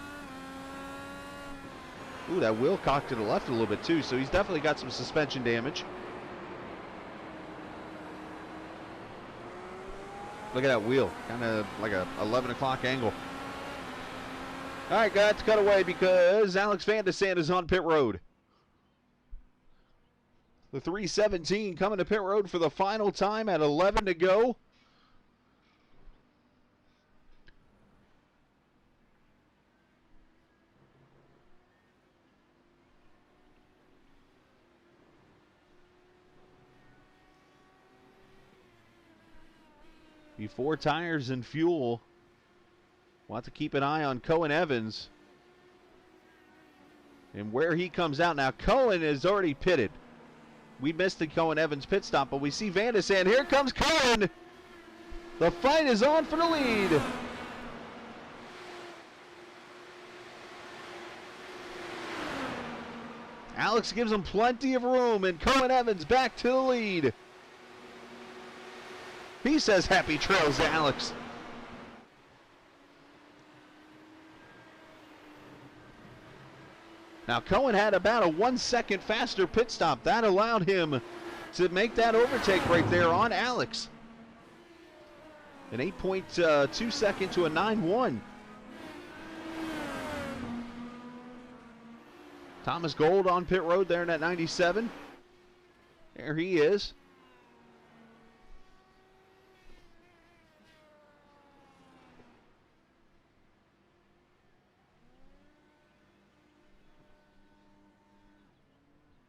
Ooh, that wheel cocked to the left a little bit too, so he's definitely got some suspension damage. Look at that wheel, kind of like a 11 o'clock angle. All right, guys, cut away because Alex Van de Sant is on pit road. The 317 coming to pit road for the final time at 11 to go. Before tires and fuel. We'll have to keep an eye on Cohen Evans and where he comes out. Now, Cohen is already pitted. We missed the Cohen Evans pit stop, but we see Van de Sant. Here comes Cohen. The fight is on for the lead. Alex gives him plenty of room, and Cohen Evans back to the lead. He says happy trails to Alex. Now, Cohen had about a 1 second faster pit stop. That allowed him to make that overtake right there on Alex. An 8.2 second to a 9.1. Thomas Gold on pit road there in that 97. There he is.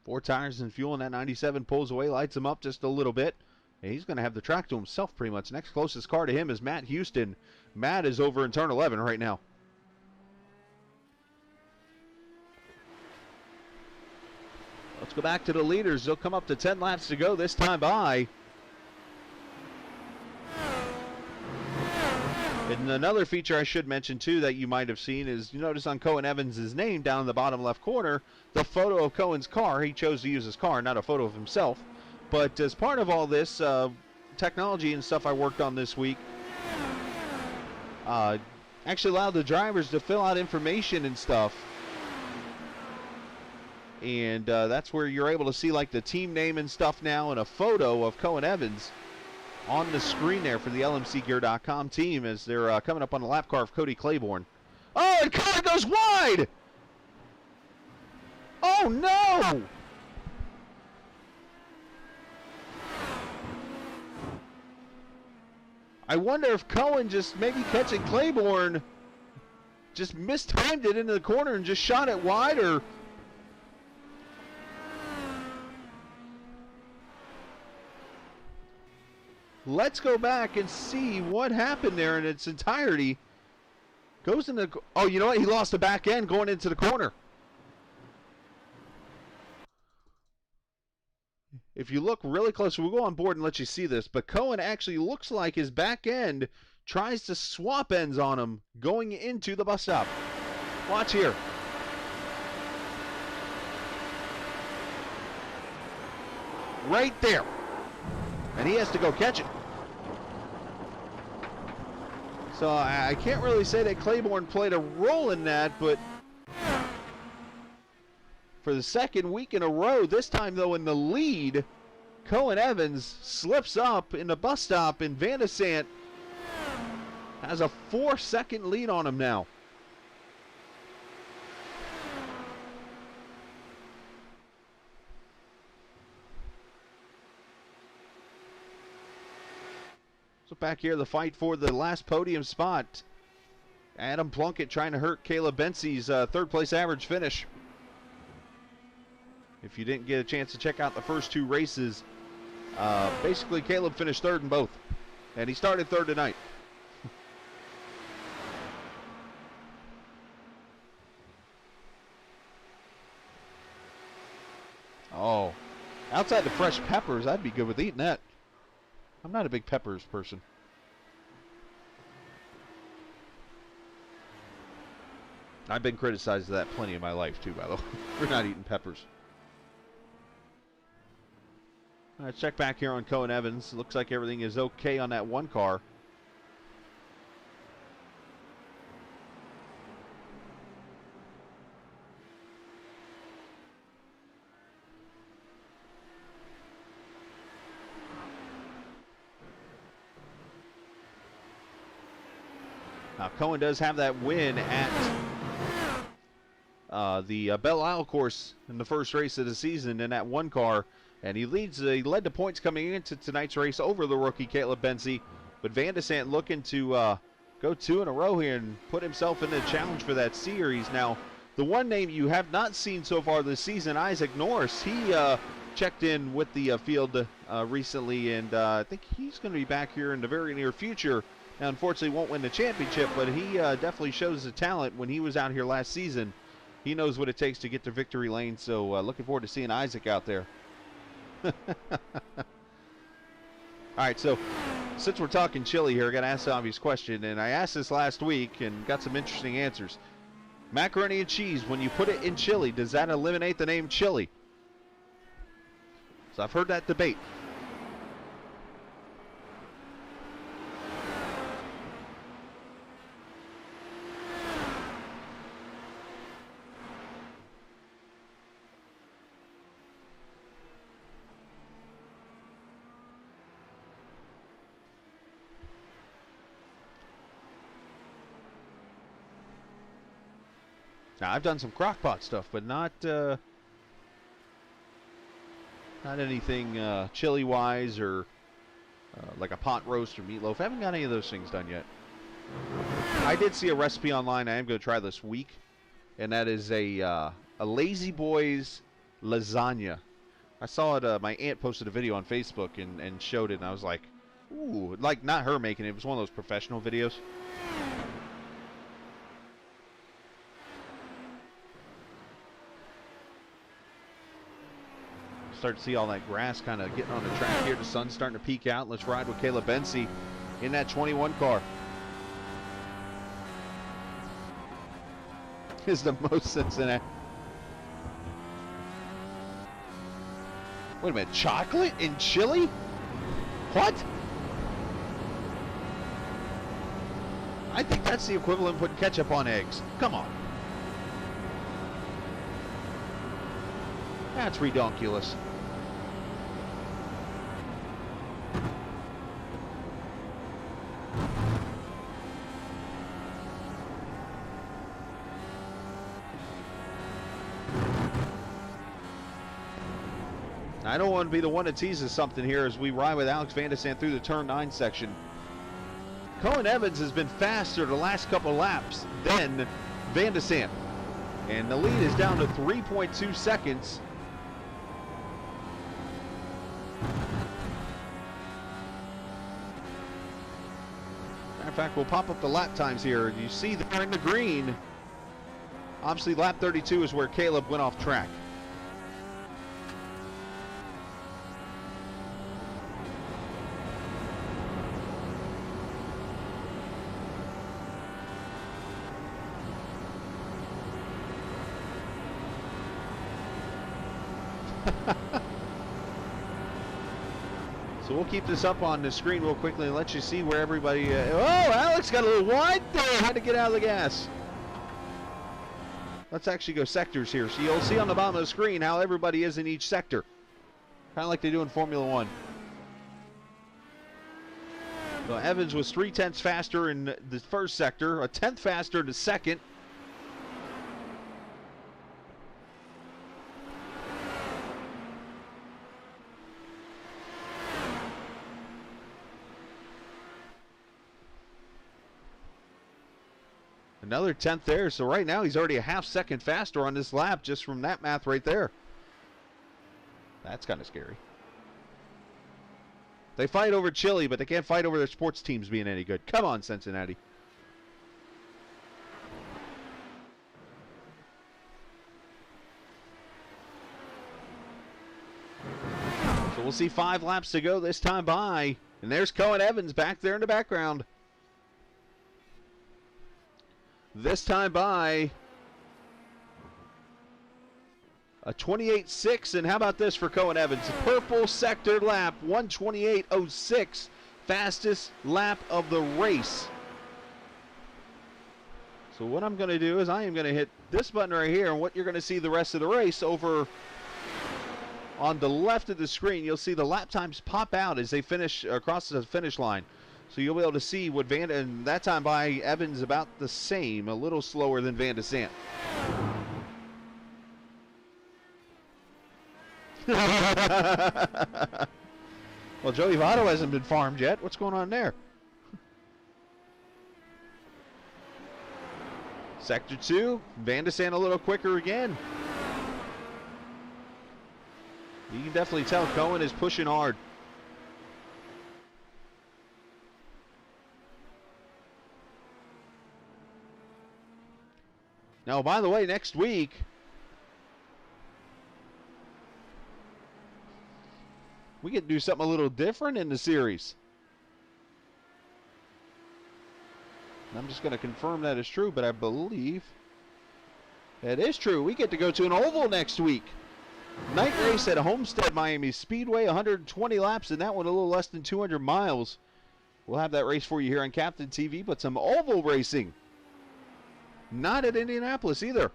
Four tires and fuel in that 97, pulls away, lights him up just a little bit. And he's going to have the track to himself pretty much. Next closest car to him is Matt Houston. Matt is over in turn 11 right now. Let's go back to the leaders. They'll come up to 10 laps to go this time by. And another feature I should mention too that you might have seen is, you notice on Cohen Evans' name down in the bottom left corner, the photo of Cohen's car. He chose to use his car, not a photo of himself. But as part of all this technology and stuff I worked on this week, actually allowed the drivers to fill out information and stuff. And that's where you're able to see like the team name and stuff now, and a photo of Cohen Evans on the screen there for the LMCgear.com team as they're coming up on the lap car of Cody Claiborne. Oh, and Cohen goes wide! Oh, no! I wonder if Cohen just maybe catching Claiborne just mistimed it into the corner and just shot it wide, or... Let's go back and see what happened there in its entirety. Goes in the... Oh, you know what? He lost the back end going into the corner. If you look really close, we'll go on board and let you see this, but Cohen actually looks like his back end tries to swap ends on him going into the bus stop. Watch here. Right there. And he has to go catch it. So I can't really say that Claiborne played a role in that, but for the second week in a row, this time though in the lead, Cohen Evans slips up in the bus stop, and Van de Sant has a 4-second lead on him now. So back here, the fight for the last podium spot. Adam Plunkett trying to hurt Caleb Bensey's third place average finish. If you didn't get a chance to check out the first two races, basically Caleb finished third in both. And he started third tonight. Oh, outside the fresh peppers, I'd be good with eating that. I'm not a big peppers person. I've been criticized of that plenty in my life too, by the way, for not eating peppers. All right, check back here on Cohen Evans. Looks like everything is okay on that one car. Now, Cohen does have that win at the Belle Isle course in the first race of the season in that one car, and he led the points coming into tonight's race over the rookie Caleb Bensey. But Van de Sant looking to go two in a row here and put himself in the challenge for that series. Now, the one name you have not seen so far this season, Isaac Norris, he checked in with the field recently, and I think he's going to be back here in the very near future. Now, unfortunately, won't win the championship, but he definitely shows the talent when he was out here last season. He knows what it takes to get to victory lane, so looking forward to seeing Isaac out there. All right, so since we're talking chili here, I got to ask the obvious question, and I asked this last week and got some interesting answers. Macaroni and cheese, when you put it in chili, does that eliminate the name chili? So I've heard that debate. Now, I've done some crockpot stuff, but not anything chili-wise or like a pot roast or meatloaf. I haven't got any of those things done yet. I did see a recipe online I am going to try this week, and that is a Lazy Boys lasagna. I saw it, my aunt posted a video on Facebook and showed it, and I was like, ooh, like not her making it, it was one of those professional videos. Start to see all that grass kind of getting on the track here. The sun's starting to peek out. Let's ride with Caleb Bensi in that 21 car. Is the most Cincinnati. Wait a minute, chocolate and chili? What? I think that's the equivalent of putting ketchup on eggs. Come on. That's redonkulous. I don't want to be the one that teases something here as we ride with Alex Van de Sande through the turn 9 section. Cohen Evans has been faster the last couple laps than Van de Sande. And the lead is down to 3.2 seconds. Matter of fact, we'll pop up the lap times here. You see they're in the green. Obviously, lap 32 is where Caleb went off track. So we'll keep this up on the screen real quickly and let you see where everybody... oh, Alex got a little wide there. Had to get out of the gas. Let's actually go sectors here. So you'll see on the bottom of the screen how everybody is in each sector. Kind of like they do in Formula One. So Evans was 0.3 faster in the first sector, a 1/10 faster in the second. Another 1/10 there, so right now he's already a 1/2 second faster on this lap just from that math right there. That's kind of scary. They fight over chili, but they can't fight over their sports teams being any good. Come on, Cincinnati. So we'll see 5 laps to go this time by. And there's Cohen Evans back there in the background. This time by a 28.6, and how about this for Cohen Evans? Purple sector lap, 1:28.06, fastest lap of the race. So what I'm going to do is I am going to hit this button right here, and what you're going to see the rest of the race over on the left of the screen, you'll see the lap times pop out as they finish across the finish line. So you'll be able to see what and that time by Evans about the same, a little slower than Van de Sande. Well, Joey Votto hasn't been farmed yet. What's going on there? Sector 2, Van de Sande a little quicker again. You can definitely tell Cohen is pushing hard. Now, by the way, next week, we get to do something a little different in the series. And I'm just going to confirm that is true, but I believe that is true. We get to go to an oval next week. Night race at Homestead Miami Speedway, 120 laps, and that one a little less than 200 miles. We'll have that race for you here on Captain TV, but some oval racing. Not at Indianapolis either.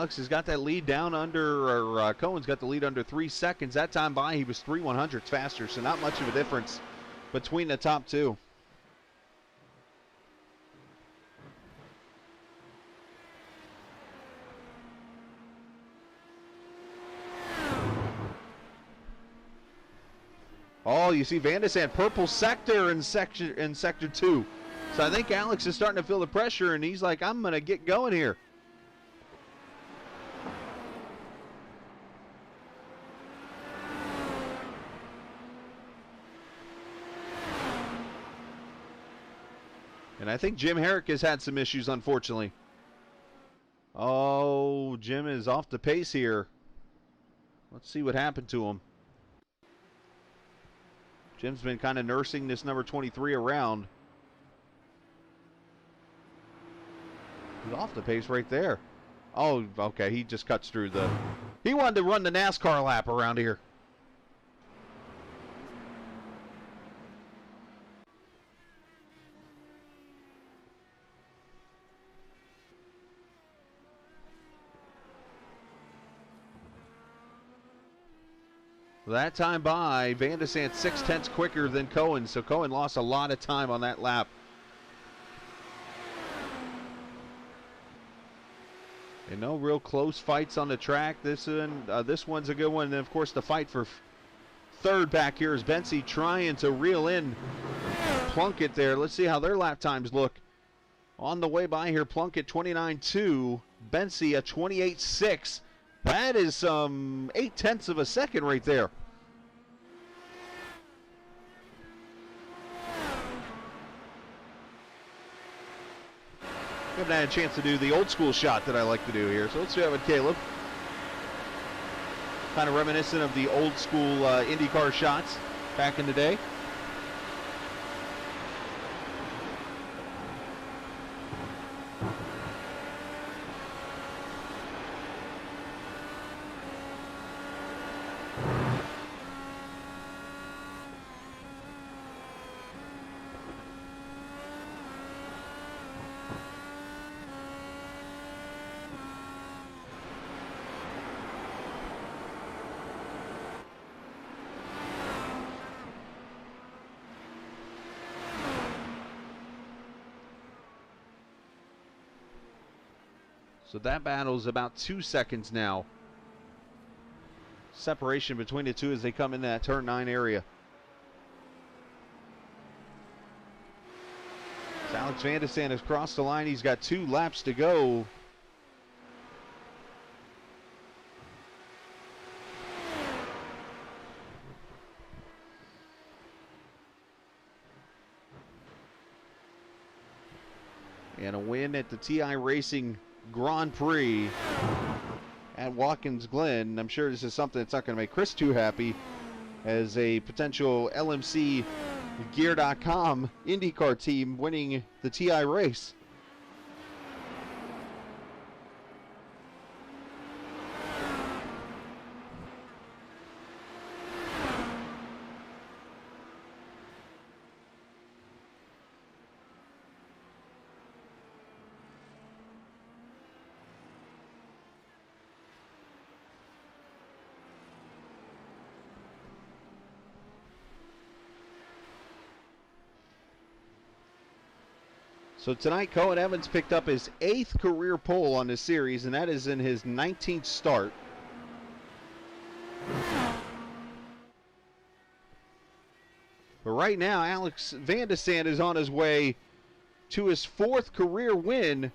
Alex has got that lead down under, or Cohen's got the lead under 3 seconds. That time by, he was 3/100ths faster, so not much of a difference between the top two. Oh, you see Van de Sande, purple sector in sector 2. So I think Alex is starting to feel the pressure, and he's like, I'm going to get going here. And I think Jim Herrick has had some issues, unfortunately. Oh, Jim is off the pace here. Let's see what happened to him. Jim's been kind of nursing this number 23 around. He's off the pace right there. Oh, okay, he just cuts through the... He wanted to run the NASCAR lap around here. That time by, Van de Sande 0.6 quicker than Cohen, so Cohen lost a lot of time on that lap. And no real close fights on the track. This one's a good one. And of course, the fight for third back here is Bensi trying to reel in Plunkett there. Let's see how their lap times look. On the way by here, Plunkett 29.2, Bensi a 28.6. That is 0.8 of a second right there. We haven't had a chance to do the old school shot that I like to do here. So let's do that with Caleb. Kind of reminiscent of the old school IndyCar shots back in the day. So that battle is about 2 seconds now. Separation between the two as they come into that turn 9 area. So Alex Van de Sande has crossed the line. He's got 2 laps to go. And a win at the TI Racing Grand Prix at Watkins Glen. I'm sure this is something that's not going to make Chris too happy, as a potential LMC Gear.com IndyCar team winning the TI race. So tonight, Cohen Evans picked up his 8th career pole on this series, and that is in his 19th start. But right now, Alex Van de Sande is on his way to his 4th career win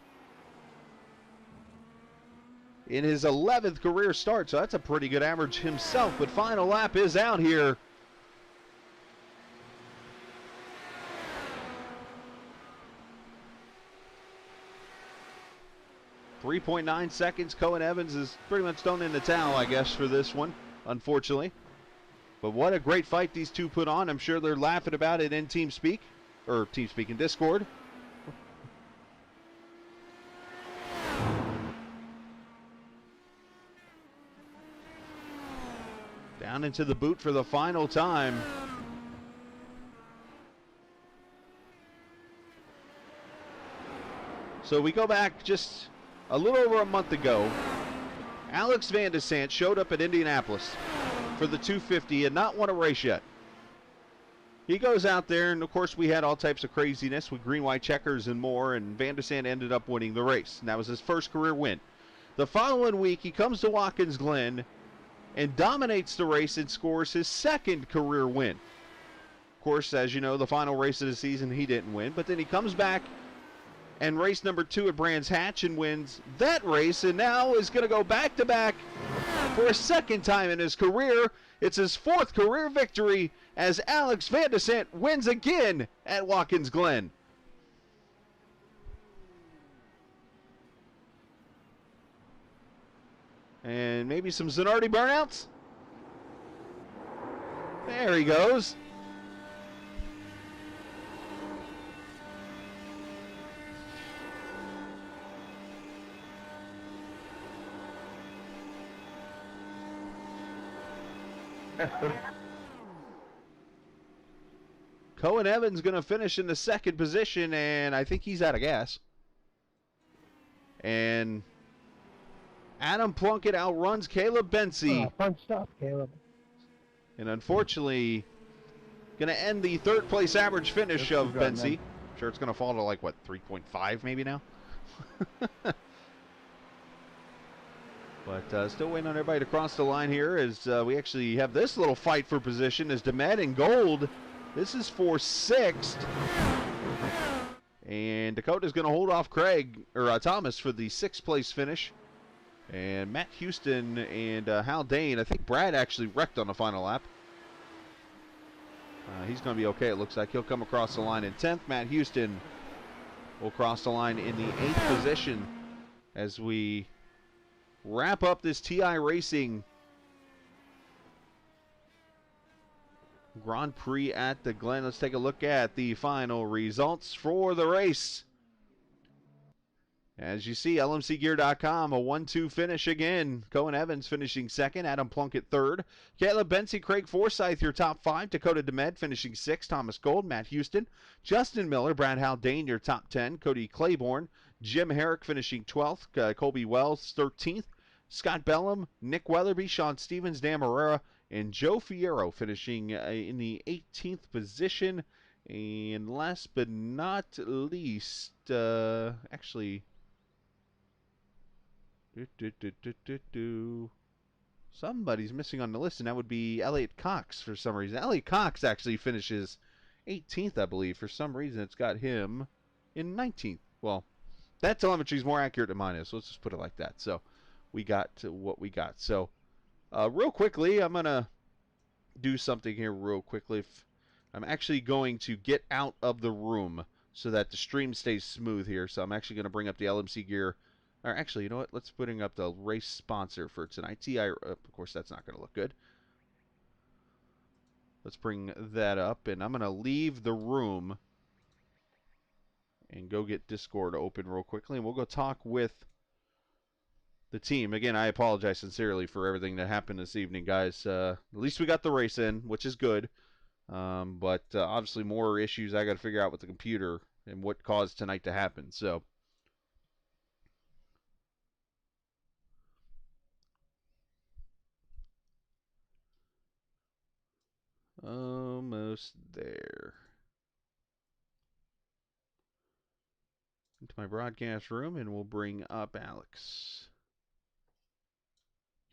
in his 11th career start. So that's a pretty good average himself. But final lap is out here. .9 seconds. Cohen Evans is pretty much thrown in the towel, I guess, for this one, unfortunately. But what a great fight these two put on. I'm sure they're laughing about it in TeamSpeak, or TeamSpeak in Discord. Down into the boot for the final time. So we go back just a little over a month ago. Alex Van de Sant showed up at Indianapolis for the 250 and not won a race yet. He goes out there, and of course we had all types of craziness with green, white checkers and more, and Van de Sant ended up winning the race, and that was his first career win. The following week, he comes to Watkins Glen and dominates the race and scores his second career win. Of course, as you know, the final race of the season, he didn't win, but then he comes back and race number 2 at Brands Hatch and wins that race, and now is going to go back-to-back for a second time in his career. It's his 4th career victory as Alex Van de Sant wins again at Watkins Glen. And maybe some Zanardi burnouts. There he goes. Cohen Evans going to finish in the 2nd position, and I think he's out of gas. And Adam Plunkett outruns Caleb Bensey. Oh, fun stuff, Caleb. And unfortunately, going to end the 3rd place average finish of Bensey. I'm sure it's going to fall to like, what, 3.5 maybe now? But still waiting on everybody to cross the line here as we actually have this little fight for position as DeMed in gold. This is for 6th. And Dakota's going to hold off Thomas for the 6th place finish. And Matt Houston and Hal Dane, I think Brad actually wrecked on the final lap. He's going to be okay, it looks like. He'll come across the line in 10th. Matt Houston will cross the line in the 8th position as we wrap up this TI Racing Grand Prix at the Glen. Let's take a look at the final results for the race. As you see, LMCgear.com, a 1-2 finish again. Cohen Evans finishing 2nd, Adam Plunkett 3rd. Caleb Bensey, Craig Forsyth, your top 5. Dakota DeMed finishing 6th. Thomas Gold, Matt Houston. Justin Miller, Brad Haldane, your top 10. Cody Claiborne, Jim Herrick finishing 12th. Colby Wells, 13th. Scott Bellum, Nick Weatherby, Sean Stevens, Dan Herrera, and Joe Fierro finishing in the 18th position. And last but not least, actually... somebody's missing on the list, and that would be Elliot Cox for some reason. Elliot Cox actually finishes 18th, I believe. For some reason, it's got him in 19th. Well, that telemetry is more accurate than mine is, so let's just put it like that. So we got what we got. So real quickly, I'm going to do something here real quickly. I'm actually going to get out of the room so that the stream stays smooth here. So I'm actually going to bring up the LMC Gear. Or actually, you know what? Let's bring up the race sponsor for tonight. Of course, that's not going to look good. Let's bring that up, and I'm going to leave the room and go get Discord open real quickly, and we'll go talk with the team. Again, I apologize sincerely for everything that happened this evening, guys. At least we got the race in, which is good. But obviously more issues I got to figure out with the computer and what caused tonight to happen. So almost there. Into my broadcast room, and we'll bring up Alex.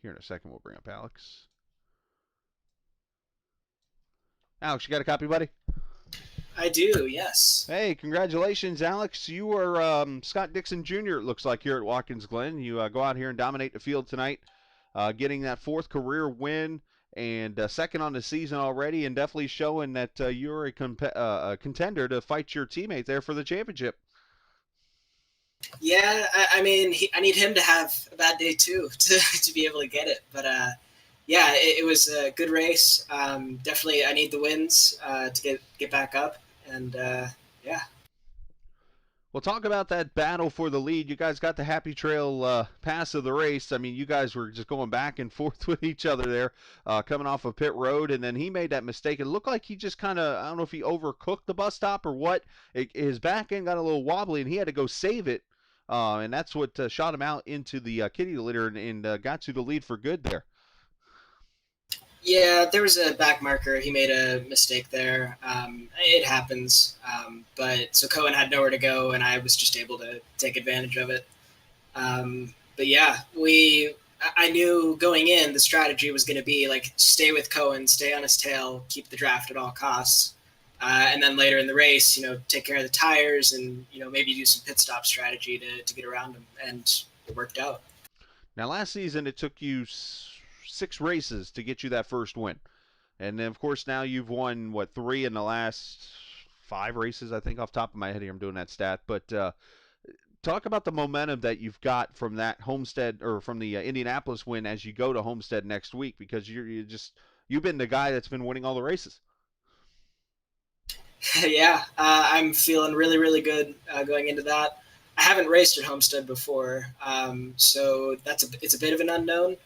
Here in a second, we'll bring up Alex. Alex, you got a copy, buddy? I do, yes. Hey, congratulations, Alex. You are Scott Dixon Jr., it looks like, here at Watkins Glen. You go out here and dominate the field tonight, getting that 4th career win and 2nd on the season already, and definitely showing that you're a contender to fight your teammate there for the championship. Yeah, I mean, I need him to have a bad day too to be able to get it. But yeah, it was a good race. Definitely, I need the wins to get back up, and yeah. Well, talk about that battle for the lead. You guys got the happy trail pass of the race. I mean, you guys were just going back and forth with each other there, coming off of pit road, and then he made that mistake. It looked like he just kind of, I don't know if he overcooked the bus stop or what. His back end got a little wobbly, and he had to go save it and that's what shot him out into the kitty litter and got to the lead for good there. Yeah, there was a back marker. He made a mistake there. It happens. But so Cohen had nowhere to go, and I was just able to take advantage of it. But yeah, I knew going in the strategy was going to be like stay with Cohen, stay on his tail, keep the draft at all costs. And then later in the race, take care of the tires and, maybe do some pit stop strategy to get around him. And it worked out. Now, last season, it took you 6 races to get you that first win. And then, of course, now you've won, 3 in the last 5 races, I think, off the top of my head here. I'm doing that stat. But talk about the momentum that you've got from that Homestead or from the Indianapolis win as you go to Homestead next week, because you've been the guy that's been winning all the races. Yeah, I'm feeling really, really good going into that. I haven't raced at Homestead before, so it's a bit of an unknown.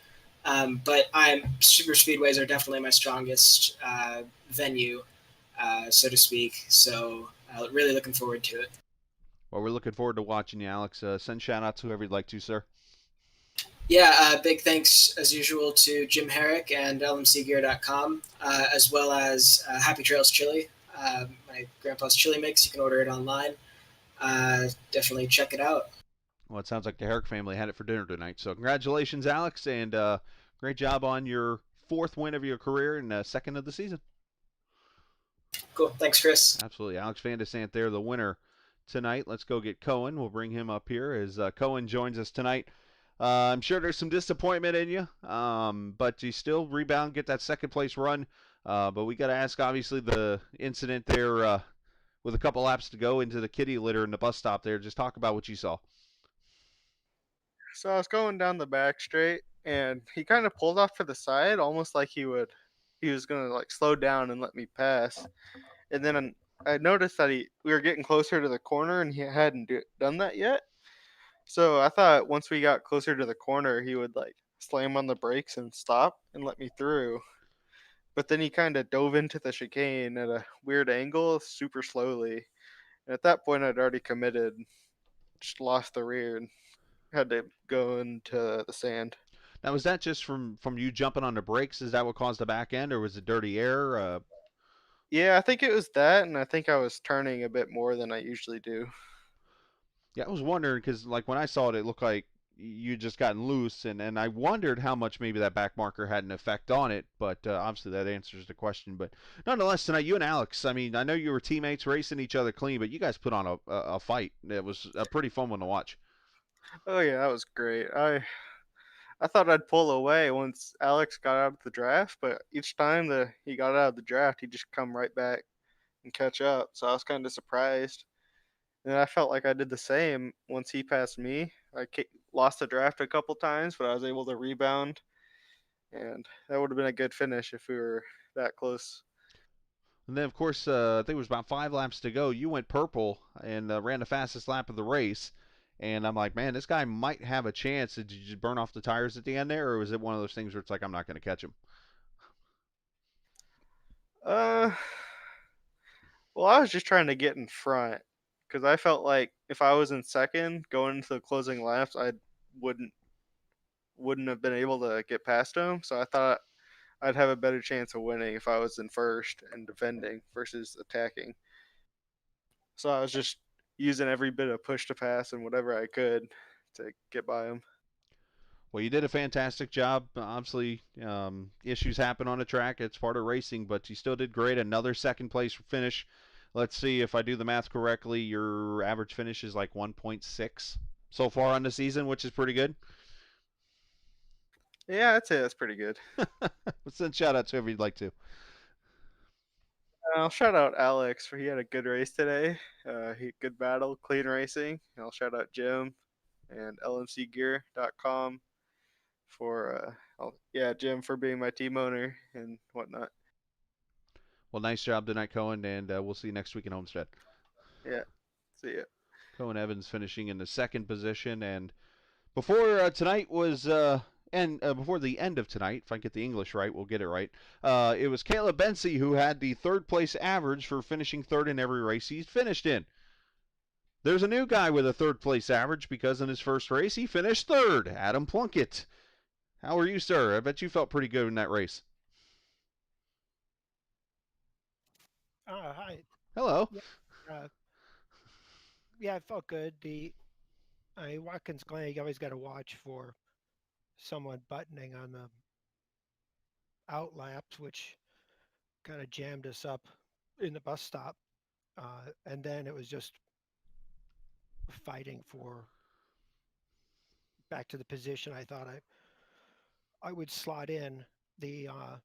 But super speedways are definitely my strongest venue, so to speak. So really looking forward to it. Well, we're looking forward to watching you, Alex. Send shout out to whoever you'd like to, sir. Yeah, big thanks as usual to Jim Herrick and lmcgear.com, as well as Happy Trails Chili. My grandpa's chili mix. You can order it online. Definitely check it out. Well, it sounds like the Herrick family had it for dinner tonight. So congratulations, Alex, and great job on your 4th win of your career and 2nd of the season. Cool. Thanks, Chris. Absolutely. Alex Van de Sant there, the winner tonight. Let's go get Cohen. We'll bring him up here as Cohen joins us tonight. I'm sure there's some disappointment in you, but you still rebound, get that 2nd place run. But we got to ask, obviously, the incident there with a couple laps to go into the kitty litter and the bus stop there. Just talk about what you saw. So I was going down the back straight, and he kind of pulled off to the side, almost like he was going to like slow down and let me pass. And then I noticed that we were getting closer to the corner, and he hadn't done that yet. So I thought once we got closer to the corner, he would like slam on the brakes and stop and let me through. But then he kind of dove into the chicane at a weird angle, super slowly. And at that point, I'd already committed, just lost the rear, and had to go into the sand. Now, was that just from you jumping on the brakes? Is that what caused the back end, or was it dirty air? Yeah, I think it was that, and I think I was turning a bit more than I usually do. Yeah, I was wondering because, like, when I saw it, it looked like you just gotten loose, and I wondered how much maybe that back marker had an effect on it. But obviously, that answers the question. But nonetheless, tonight, you and Alex, I mean, I know you were teammates racing each other clean, but you guys put on a fight. It was a pretty fun one to watch. Oh yeah, that was great. I thought I'd pull away once Alex got out of the draft, but each time that he got out of the draft, he'd just come right back and catch up. So I was kind of surprised. And I felt like I did the same once he passed me. I lost the draft a couple times, but I was able to rebound, and that would have been a good finish if we were that close. And then, of course, I think it was about 5 laps to go. You went purple and ran the fastest lap of the race. And I'm like, man, this guy might have a chance. Did you just burn off the tires at the end there, or was it one of those things where it's like, I'm not going to catch him? Well, I was just trying to get in front because I felt like if I was in second going into the closing laps, I wouldn't have been able to get past him. So I thought I'd have a better chance of winning if I was in first and defending versus attacking. So I was just using every bit of push to pass and whatever I could to get by him. Well, you did a fantastic job. Obviously, issues happen on a track. It's part of racing, but you still did great. Another 2nd place finish. Let's see if I do the math correctly. Your average finish is like 1.6 so far on the season, which is pretty good. Yeah, I'd say that's pretty good. Let's send shout out to whoever you'd like to. I'll shout out Alex for he had a good race today. Good battle, clean racing. And I'll shout out Jim and lmcgear.com for Jim for being my team owner and whatnot. Well, nice job tonight, Cohen, and we'll see you next week in Homestead. Yeah, see ya. Cohen Evans finishing in the 2nd position, and before tonight was before the end of tonight, if I get the English right, we'll get it right. It was Caleb Bensey who had the 3rd place average for finishing 3rd in every race he's finished in. There's a new guy with a third-place average because in his first race he finished third, Adam Plunkett. How are you, sir? I bet you felt pretty good in that race. Hi. Hello. Yeah, I felt good. Watkins Glen, you always got to watch for someone buttoning on the out laps, which kind of jammed us up in the bus stop. And then it was just fighting for back to the position I thought I would slot in. I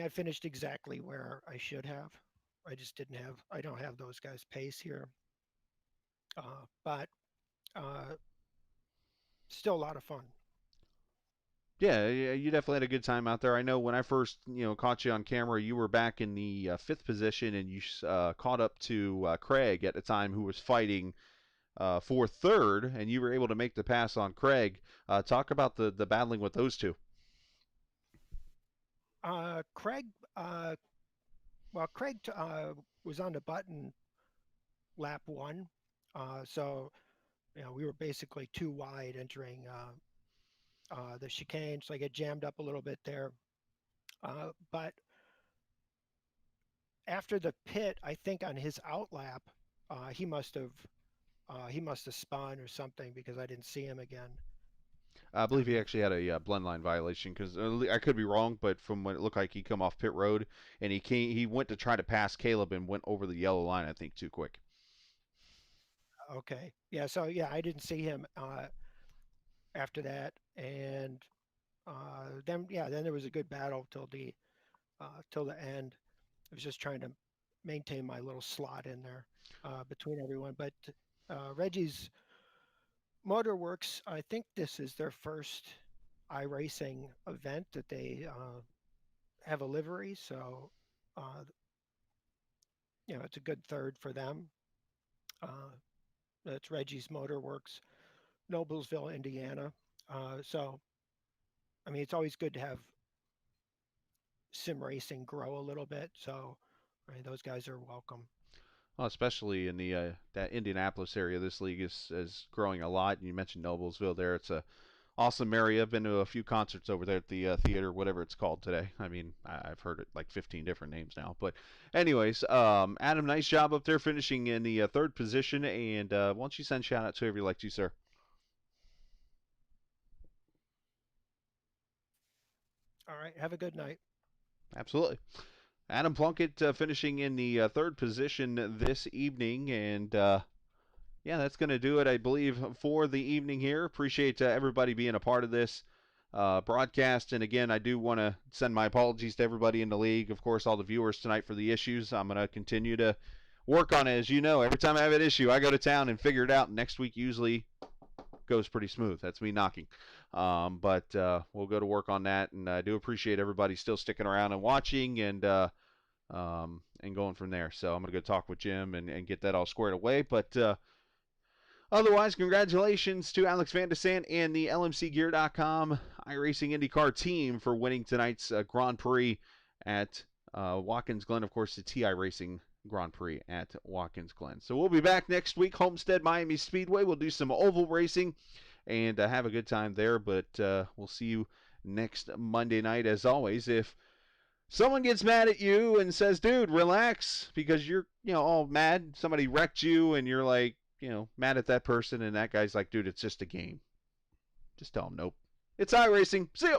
finished exactly where I should have. I don't have those guys' pace here. But still a lot of fun. Yeah, you definitely had a good time out there. I know when I first, caught you on camera, you were back in the fifth position, and you caught up to Craig at the time, who was fighting for third, and you were able to make the pass on Craig. Talk about the battling with those two. Craig was on the button lap one, so we were basically too wide entering the chicane, so I get jammed up a little bit there. But after the pit, I think on his out lap, he must have spun or something because I didn't see him again. I believe he actually had a blend line violation because I could be wrong, but from what it looked like, he come off pit road and he went to try to pass Caleb and went over the yellow line, I think, too quick. Okay. Yeah. So yeah, I didn't see him after that, and then there was a good battle till the end. I was just trying to maintain my little slot in there between everyone. But Reggie's Motorworks, I think this is their first iRacing event that they have a livery, so it's a good third for them. That's Reggie's Motorworks, Noblesville, Indiana. So, it's always good to have sim racing grow a little bit. So, those guys are welcome. Well, especially in the that Indianapolis area, this league is growing a lot. And you mentioned Noblesville there; it's a awesome area. I've been to a few concerts over there at the theater, whatever it's called today. I've heard it like 15 different names now. But anyways, Adam, nice job up there finishing in the third position. And why don't you send shout out to whoever you like to, sir? All right. Have a good night. Absolutely. Adam Plunkett finishing in the third position this evening. And yeah, that's going to do it, I believe, for the evening here. Appreciate everybody being a part of this broadcast. And again, I do want to send my apologies to everybody in the league. Of course, all the viewers tonight for the issues. I'm going to continue to work on it. As you know, every time I have an issue, I go to town and figure it out. Next week usually goes pretty smooth. That's me knocking. But we'll go to work on that. And I do appreciate everybody still sticking around and watching and going from there. So I'm going to go talk with Jim and get that all squared away. But otherwise, congratulations to Alex Van de Sant and the LMCgear.com iRacing IndyCar team for winning tonight's Grand Prix at Watkins Glen. Of course, the TI Racing Grand Prix at Watkins Glen. So we'll be back next week, Homestead Miami Speedway. We'll do some oval racing and have a good time there. But we'll see you next Monday night. As always, if someone gets mad at you and says, dude, relax, because you're all mad, somebody wrecked you and you're like, mad at that person, and that guy's like, dude, it's just a game. Just tell him, nope. It's iRacing. See ya.